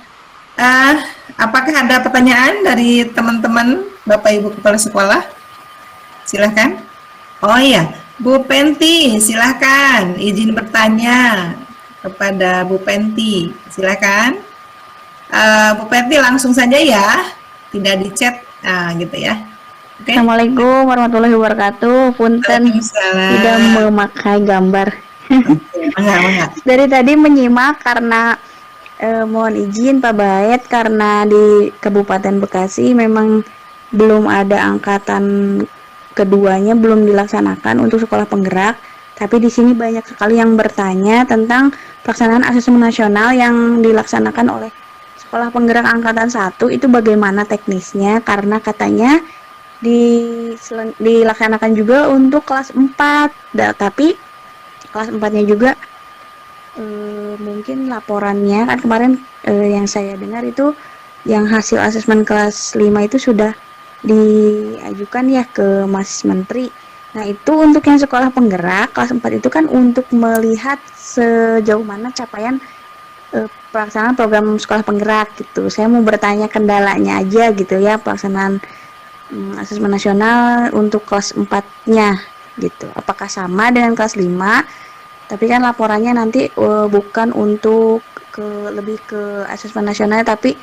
apakah ada pertanyaan dari teman-teman Bapak Ibu kepala sekolah? Silahkan. Oh iya, Bu Penti, silahkan izin bertanya kepada Bu Penti, silakan. Bu Penti langsung saja ya, tidak di chat, gitu ya. Okay. Assalamualaikum warahmatullahi wabarakatuh. Punten tidak memakai gambar. Enggak. Dari tadi menyimak karena mohon izin Pak Baet, karena di Kabupaten Bekasi memang belum ada angkatan keduanya, belum dilaksanakan untuk sekolah penggerak. Tapi di sini banyak sekali yang bertanya tentang pelaksanaan asesmen nasional yang dilaksanakan oleh sekolah penggerak angkatan 1 itu bagaimana teknisnya, karena katanya dilaksanakan juga untuk kelas 4, tapi kelas 4-nya juga mungkin laporannya kan kemarin yang saya dengar itu yang hasil asesmen kelas 5 itu sudah diajukan ya ke Mas Menteri. Nah, itu untuk yang sekolah penggerak kelas 4 itu kan untuk melihat sejauh mana capaian pelaksanaan program sekolah penggerak gitu. Saya mau bertanya kendalanya aja gitu ya, pelaksanaan asesmen nasional untuk kelas 4-nya gitu. Apakah sama dengan kelas 5? Tapi kan laporannya nanti bukan untuk lebih ke asesmen nasional, tapi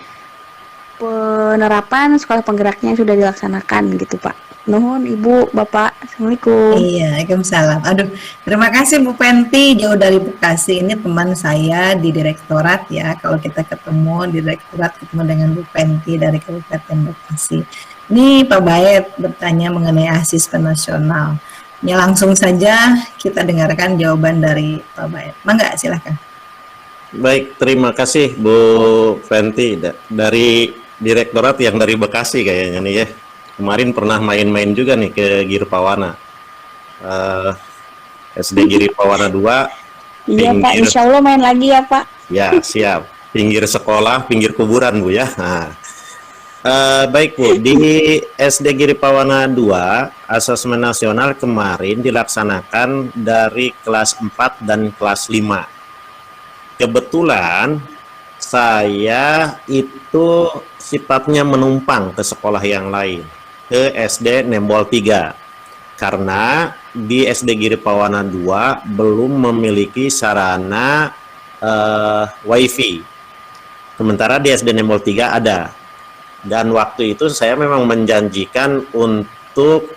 penerapan sekolah penggeraknya yang sudah dilaksanakan gitu Pak. Nuhun Ibu, Bapak. Assalamualaikum. Iya, Waalaikumsalam. Aduh, terima kasih Bu Penti jauh dari Bekasi. Ini teman saya di direktorat ya. Kalau kita ketemu di direktorat, ketemu dengan Bu Penti dari Kabupaten Bekasi. Ini Pak Baet bertanya mengenai asesmen nasional. Ya, langsung saja kita dengarkan jawaban dari Pak Baet. Mangga, silakan. Baik, terima kasih Bu Penti dari direktorat yang dari Bekasi kayaknya nih ya. Kemarin pernah main-main juga nih ke Giripawana, SD Giripawana 2. Iya Pak, insya Allah main lagi ya Pak. Ya, siap. Pinggir sekolah, pinggir kuburan Bu ya. Nah, baik Bu, di SD Giripawana 2, asesmen nasional kemarin dilaksanakan dari kelas 4 dan kelas 5. Kebetulan saya itu sifatnya menumpang ke sekolah yang lain, ke SD Nembol 3, karena di SD Giripawana 2 belum memiliki sarana WiFi, sementara di SD Nembol 3 ada. Dan waktu itu saya memang menjanjikan untuk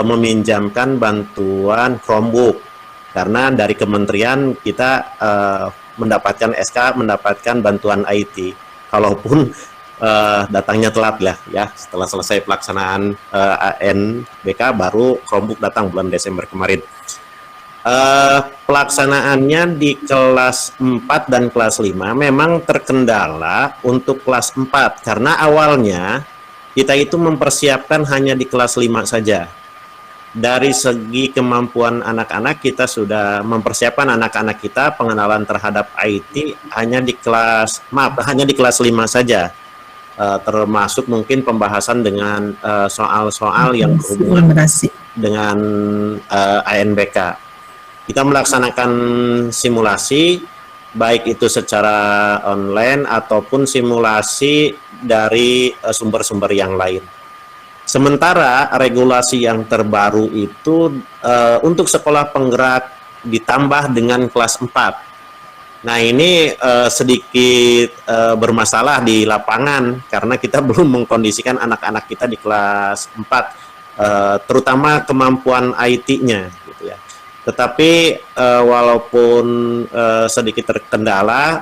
meminjamkan bantuan Chromebook, karena dari kementerian kita mendapatkan SK, mendapatkan bantuan IT, kalaupun datangnya telat lah ya, setelah selesai pelaksanaan ANBK baru Chromebook datang bulan Desember kemarin. Pelaksanaannya di kelas 4 dan kelas 5 memang terkendala untuk kelas 4 karena awalnya kita itu mempersiapkan hanya di kelas 5 saja. Dari segi kemampuan anak-anak kita sudah mempersiapkan anak-anak kita pengenalan terhadap IT hanya di kelas hanya di kelas 5 saja. Termasuk mungkin pembahasan dengan soal-soal yang berhubungan dengan ANBK. Kita melaksanakan simulasi, baik itu secara online ataupun simulasi dari sumber-sumber yang lain. Sementara regulasi yang terbaru itu untuk sekolah penggerak ditambah dengan kelas 4. Nah ini sedikit bermasalah di lapangan karena kita belum mengkondisikan anak-anak kita di kelas 4, terutama kemampuan IT-nya gitu ya. Tetapi walaupun sedikit terkendala,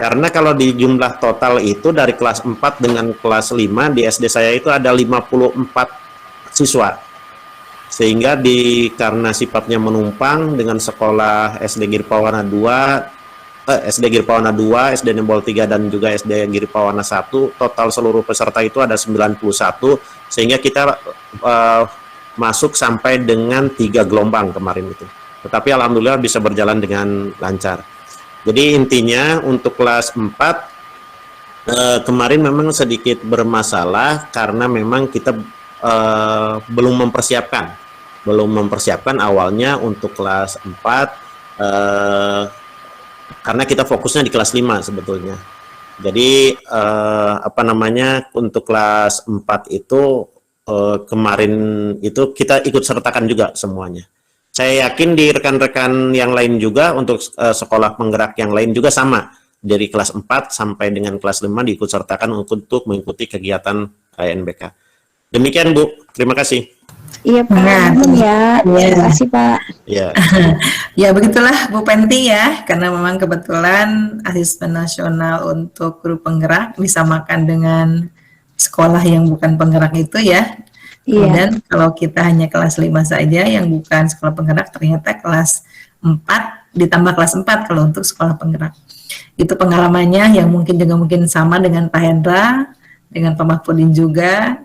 karena kalau di jumlah total itu dari kelas 4 dengan kelas 5 di SD saya itu ada 54 siswa. Sehingga karena sifatnya menumpang dengan sekolah SD Girpawana 2, SD Girpawana 2, SD Nembol 3 dan juga SD Girpawana 1, total seluruh peserta itu ada 91, sehingga kita masuk sampai dengan 3 gelombang kemarin itu. Tetapi alhamdulillah bisa berjalan dengan lancar. Jadi intinya untuk kelas 4 kemarin memang sedikit bermasalah karena memang kita belum mempersiapkan awalnya untuk kelas 4 karena kita fokusnya di kelas 5 sebetulnya. Jadi untuk kelas 4 itu kemarin itu kita ikut sertakan juga semuanya. Saya yakin di rekan-rekan yang lain juga untuk sekolah penggerak yang lain juga sama. Dari kelas 4 sampai dengan kelas 5 diikut sertakan untuk mengikuti kegiatan ANBK. Demikian Bu, terima kasih. Iya Pak, terima kasih Pak. Ya. Ya begitulah Bu Penti ya, karena memang kebetulan asesmen nasional untuk guru penggerak disamakan dengan sekolah yang bukan penggerak itu ya. Kemudian kalau kita hanya kelas 5 saja yang bukan sekolah penggerak, ternyata kelas 4 ditambah kelas 4 kalau untuk sekolah penggerak. Itu pengalamannya yang mungkin sama dengan Pak Hendra, dengan Pak Mahfudin juga,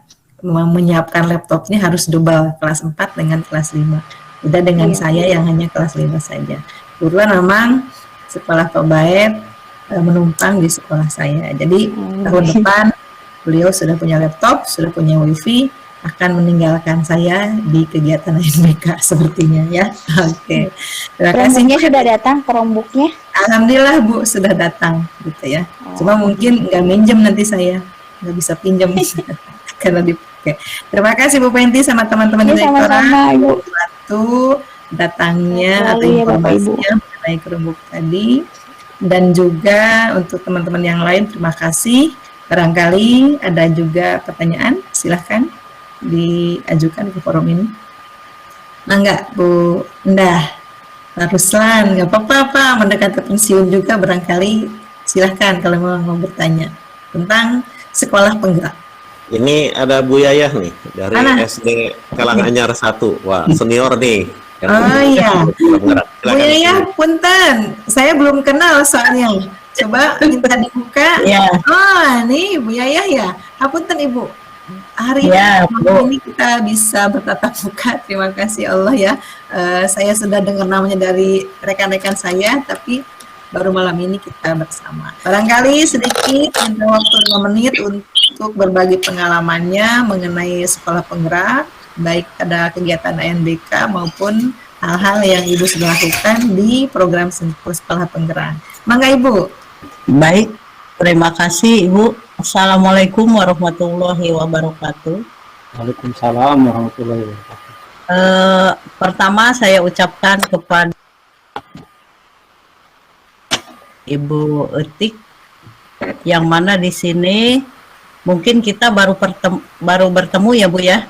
menyiapkan laptopnya harus double kelas 4 dengan kelas 5. Beda dengan saya yang hanya kelas 5 saja. Kebetulan memang sekolah Pak Baet menumpang di sekolah saya. Jadi tahun depan beliau sudah punya laptop, sudah punya wifi, akan meninggalkan saya di kegiatan ANBK sepertinya ya. Oke. Terima kasih. Chromebooknya sudah datang, Chromebooknya? Alhamdulillah Bu, sudah datang gitu ya. Cuma mungkin nggak minjem nanti saya, nggak bisa pinjam karena dipakai. Terima kasih Bu Penti sama teman-teman direktorat waktu datangnya atau informasinya mengenai Chromebook tadi, dan juga untuk teman-teman yang lain terima kasih. Barangkali ada juga pertanyaan, silahkan diajukan ke forum ini. Nah enggak Bu, Endah, Pak Ruslan, nggak apa-apa Pak, mendekati pensiun juga barangkali, silahkan kalau mau bertanya tentang sekolah penggerak. Ini ada Bu Yayah nih dari SD Kalanganyar 1. Wah, senior nih. Oh iya. Bu Yayah, punten, saya belum kenal soalnya. Coba minta dibuka. Ya. Oh, nih Bu Yayah ya. Hapunten Ibu. Hari ini kita bisa bertatap muka. Terima kasih Allah ya. Saya sudah dengar namanya dari rekan-rekan saya, tapi baru malam ini kita bersama. Barangkali sedikit minta waktu 5 menit untuk berbagi pengalamannya mengenai sekolah penggerak, baik ada kegiatan ANBK maupun hal-hal yang Ibu sudah lakukan di program sekolah penggerak. Mangga Ibu. Baik, terima kasih Ibu. Assalamualaikum warahmatullahi wabarakatuh. Waalaikumsalam warahmatullahi wabarakatuh. Pertama saya ucapkan kepada Ibu Etik, yang mana di sini mungkin kita baru bertemu ya Bu ya.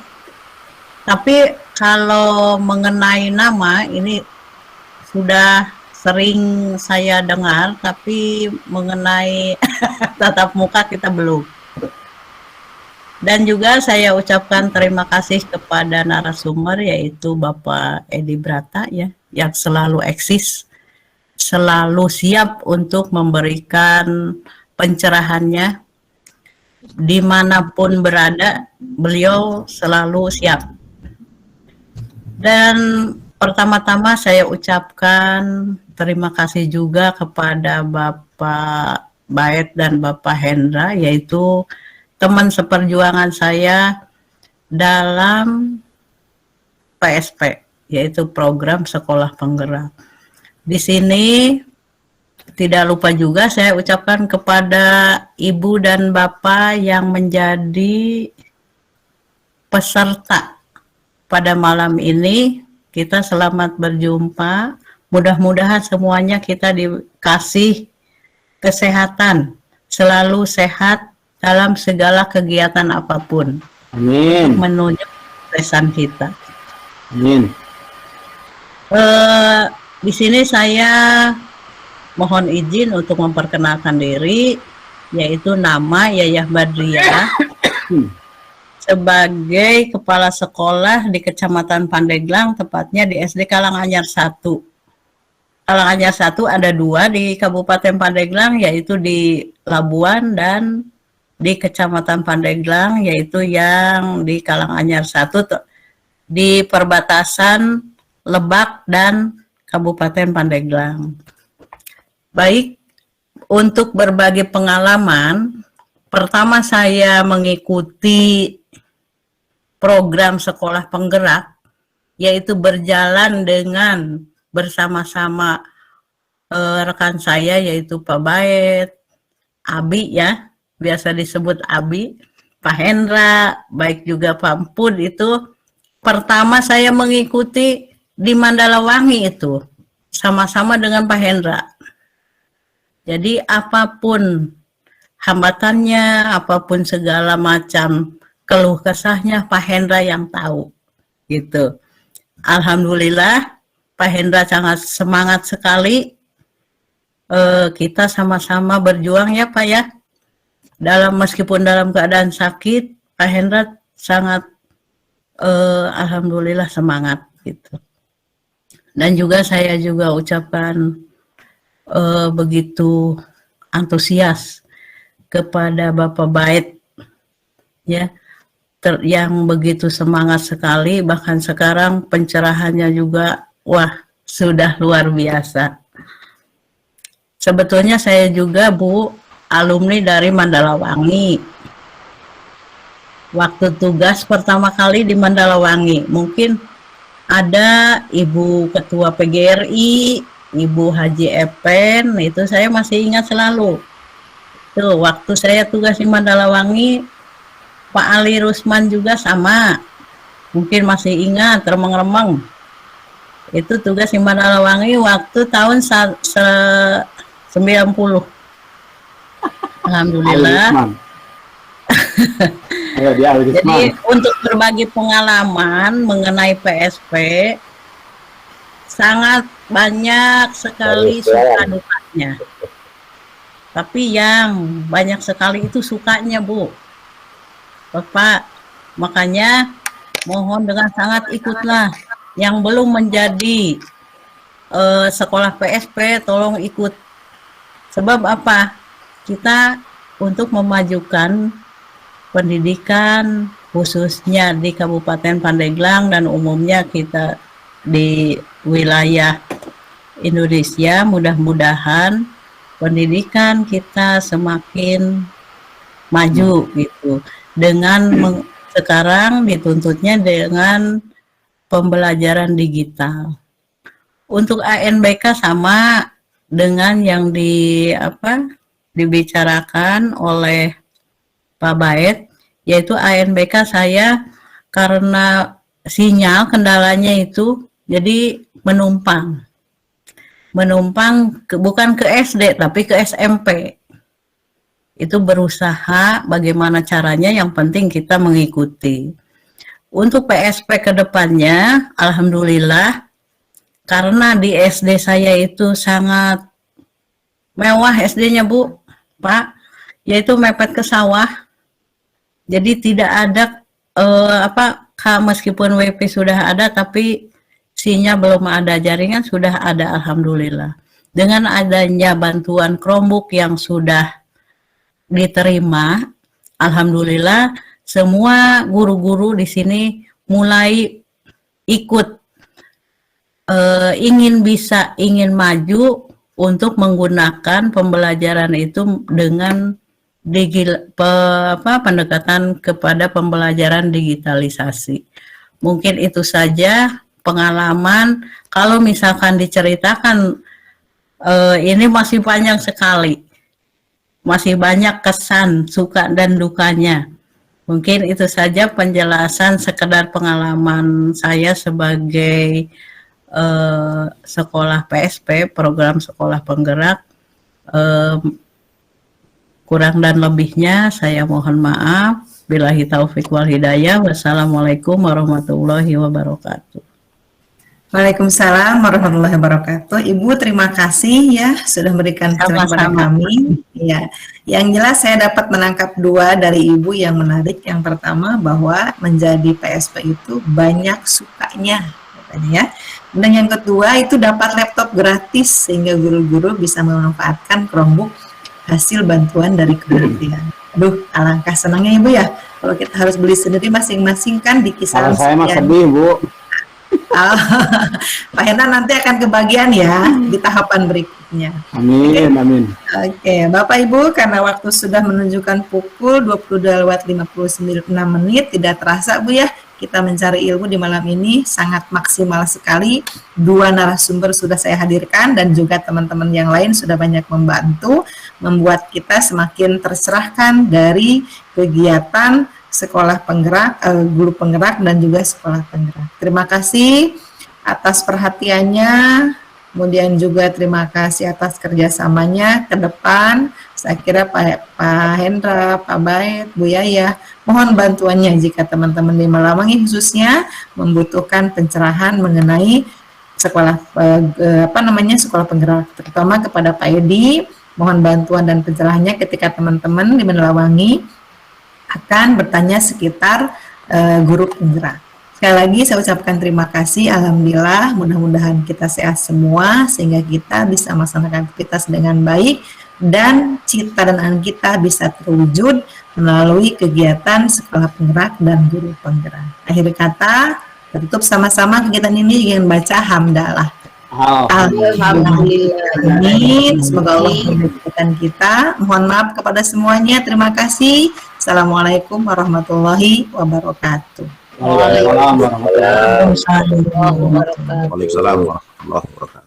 Tapi kalau mengenai nama ini sudah sering saya dengar, tapi mengenai tatap muka kita belum. Dan juga saya ucapkan terima kasih kepada narasumber yaitu Bapak Edi Brata ya, yang selalu eksis, selalu siap untuk memberikan pencerahannya dimanapun berada, beliau selalu siap. Dan pertama-tama saya ucapkan terima kasih juga kepada Bapak Baet dan Bapak Hendra, yaitu teman seperjuangan saya dalam PSP, yaitu program sekolah penggerak. Di sini tidak lupa juga saya ucapkan kepada Ibu dan Bapak yang menjadi peserta pada malam ini. Kita selamat berjumpa. Mudah-mudahan semuanya kita dikasih kesehatan, selalu sehat dalam segala kegiatan apapun. Amin. Menuju pesan kita. Amin. Di sini saya mohon izin untuk memperkenalkan diri, yaitu nama Yayah Badriah sebagai kepala sekolah di Kecamatan Pandeglang, tepatnya di SD Kalanganyar 1. Kalanganyar 1 ada 2 di Kabupaten Pandeglang, yaitu di Labuan dan di Kecamatan Pandeglang, yaitu yang di Kalanganyar 1 di perbatasan Lebak dan Kabupaten Pandeglang. Baik, untuk berbagi pengalaman, pertama saya mengikuti program sekolah penggerak, yaitu berjalan dengan bersama-sama rekan saya, yaitu Pak Baet, Abi ya, biasa disebut Abi, Pak Hendra, baik juga Pak Empud. Itu pertama saya mengikuti di Mandalawangi itu, sama-sama dengan Pak Hendra. Jadi apapun hambatannya, apapun segala macam keluh kesahnya, Pak Hendra yang tahu, gitu. Alhamdulillah, Pak Hendra sangat semangat sekali. Kita sama-sama berjuang ya Pak ya. Meskipun dalam keadaan sakit, Pak Hendra sangat alhamdulillah semangat gitu. Dan juga saya juga ucapkan begitu antusias kepada Bapak Baet ya, yang begitu semangat sekali, bahkan sekarang pencerahannya juga wah sudah luar biasa. Sebetulnya saya juga Bu alumni dari Mandalawangi. Waktu tugas pertama kali di Mandalawangi, mungkin ada Ibu Ketua PGRI, Ibu Haji Epen, itu saya masih ingat selalu. Tuh, waktu saya tugas di Mandalawangi, Pak Ali Rusman juga sama. Mungkin masih ingat, remeng-remeng. Itu tugas di Mandalawangi waktu tahun 90. Alhamdulillah. Jadi untuk berbagi pengalaman mengenai PSP, sangat banyak sekali suka dukanya. Tapi yang banyak sekali itu sukanya Bu, Bapak. Makanya mohon dengan sangat ikutlah. Yang belum menjadi sekolah PSP, tolong ikut. Sebab apa? Kita untuk memajukan pendidikan khususnya di Kabupaten Pandeglang dan umumnya kita di wilayah Indonesia, mudah-mudahan pendidikan kita semakin maju gitu. Dengan sekarang dituntutnya dengan pembelajaran digital. Untuk ANBK sama dengan yang dibicarakan oleh Pak Baet, yaitu ANBK saya karena sinyal kendalanya itu jadi menumpang bukan ke SD tapi ke SMP. Itu berusaha bagaimana caranya, yang penting kita mengikuti. Untuk PSP ke depannya, alhamdulillah, karena di SD saya itu sangat mewah SD-nya Bu, Pak, yaitu mepet ke sawah. Jadi tidak ada meskipun WP sudah ada, tapi koneksinya belum ada, jaringan sudah ada, alhamdulillah. Dengan adanya bantuan Chromebook yang sudah diterima, alhamdulillah semua guru-guru di sini mulai ikut ingin maju untuk menggunakan pembelajaran itu dengan pendekatan kepada pembelajaran digitalisasi. Mungkin itu saja pengalaman. Kalau misalkan diceritakan, ini masih panjang sekali, masih banyak kesan, suka dan dukanya. Mungkin itu saja penjelasan sekedar pengalaman saya sebagai sekolah PSP, program sekolah penggerak. Kurang dan lebihnya saya mohon maaf. Billahi taufik wal hidayah. Wassalamualaikum warahmatullahi wabarakatuh. Waalaikumsalam warahmatullahi wabarakatuh. Ibu terima kasih ya sudah memberikan pencerahan kepada kami. Ya, yang jelas saya dapat menangkap dua dari Ibu yang menarik. Yang pertama bahwa menjadi PSP itu banyak sukanya, katanya ya. Dan yang kedua itu dapat laptop gratis sehingga guru-guru bisa memanfaatkan Chromebook hasil bantuan dari kementerian. Aduh, alangkah senangnya Ibu ya. Kalau kita harus beli sendiri masing-masing kan di kisaran Kalau saya mah sekian. sedih, Bu. Pak Hendra nanti akan kebagian ya di tahapan berikutnya. Amin, amin. Oke, Bapak Ibu, karena waktu sudah menunjukkan pukul 22.59 menit, tidak terasa Bu ya, kita mencari ilmu di malam ini sangat maksimal sekali. Dua narasumber sudah saya hadirkan dan juga teman-teman yang lain sudah banyak membantu membuat kita semakin tercerahkan dari kegiatan sekolah penggerak, guru penggerak dan juga sekolah penggerak. Terima kasih atas perhatiannya, kemudian juga terima kasih atas kerjasamanya ke depan. Saya kira Pak Hendra, Pak Bait, Bu Yaya, mohon bantuannya jika teman-teman di Malawangi khususnya membutuhkan pencerahan mengenai sekolah sekolah penggerak, terutama kepada Pak Edi, mohon bantuan dan pencerahannya ketika teman-teman di Malawangi akan bertanya sekitar guru penggerak. Sekali lagi saya ucapkan terima kasih, alhamdulillah, mudah-mudahan kita sehat semua sehingga kita bisa melaksanakan aktivitas dengan baik dan cita dan angan kita bisa terwujud melalui kegiatan sekolah penggerak dan guru penggerak. Akhir kata, tutup sama-sama kegiatan ini dengan baca hamdalah. Alhamdulillah. Amin. Semoga Allah memberkati kita. Mohon maaf kepada semuanya. Terima kasih. Assalamualaikum warahmatullahi wabarakatuh. Waalaikumsalam warahmatullahi wabarakatuh. Waalaikumsalam warahmatullahi wabarakatuh.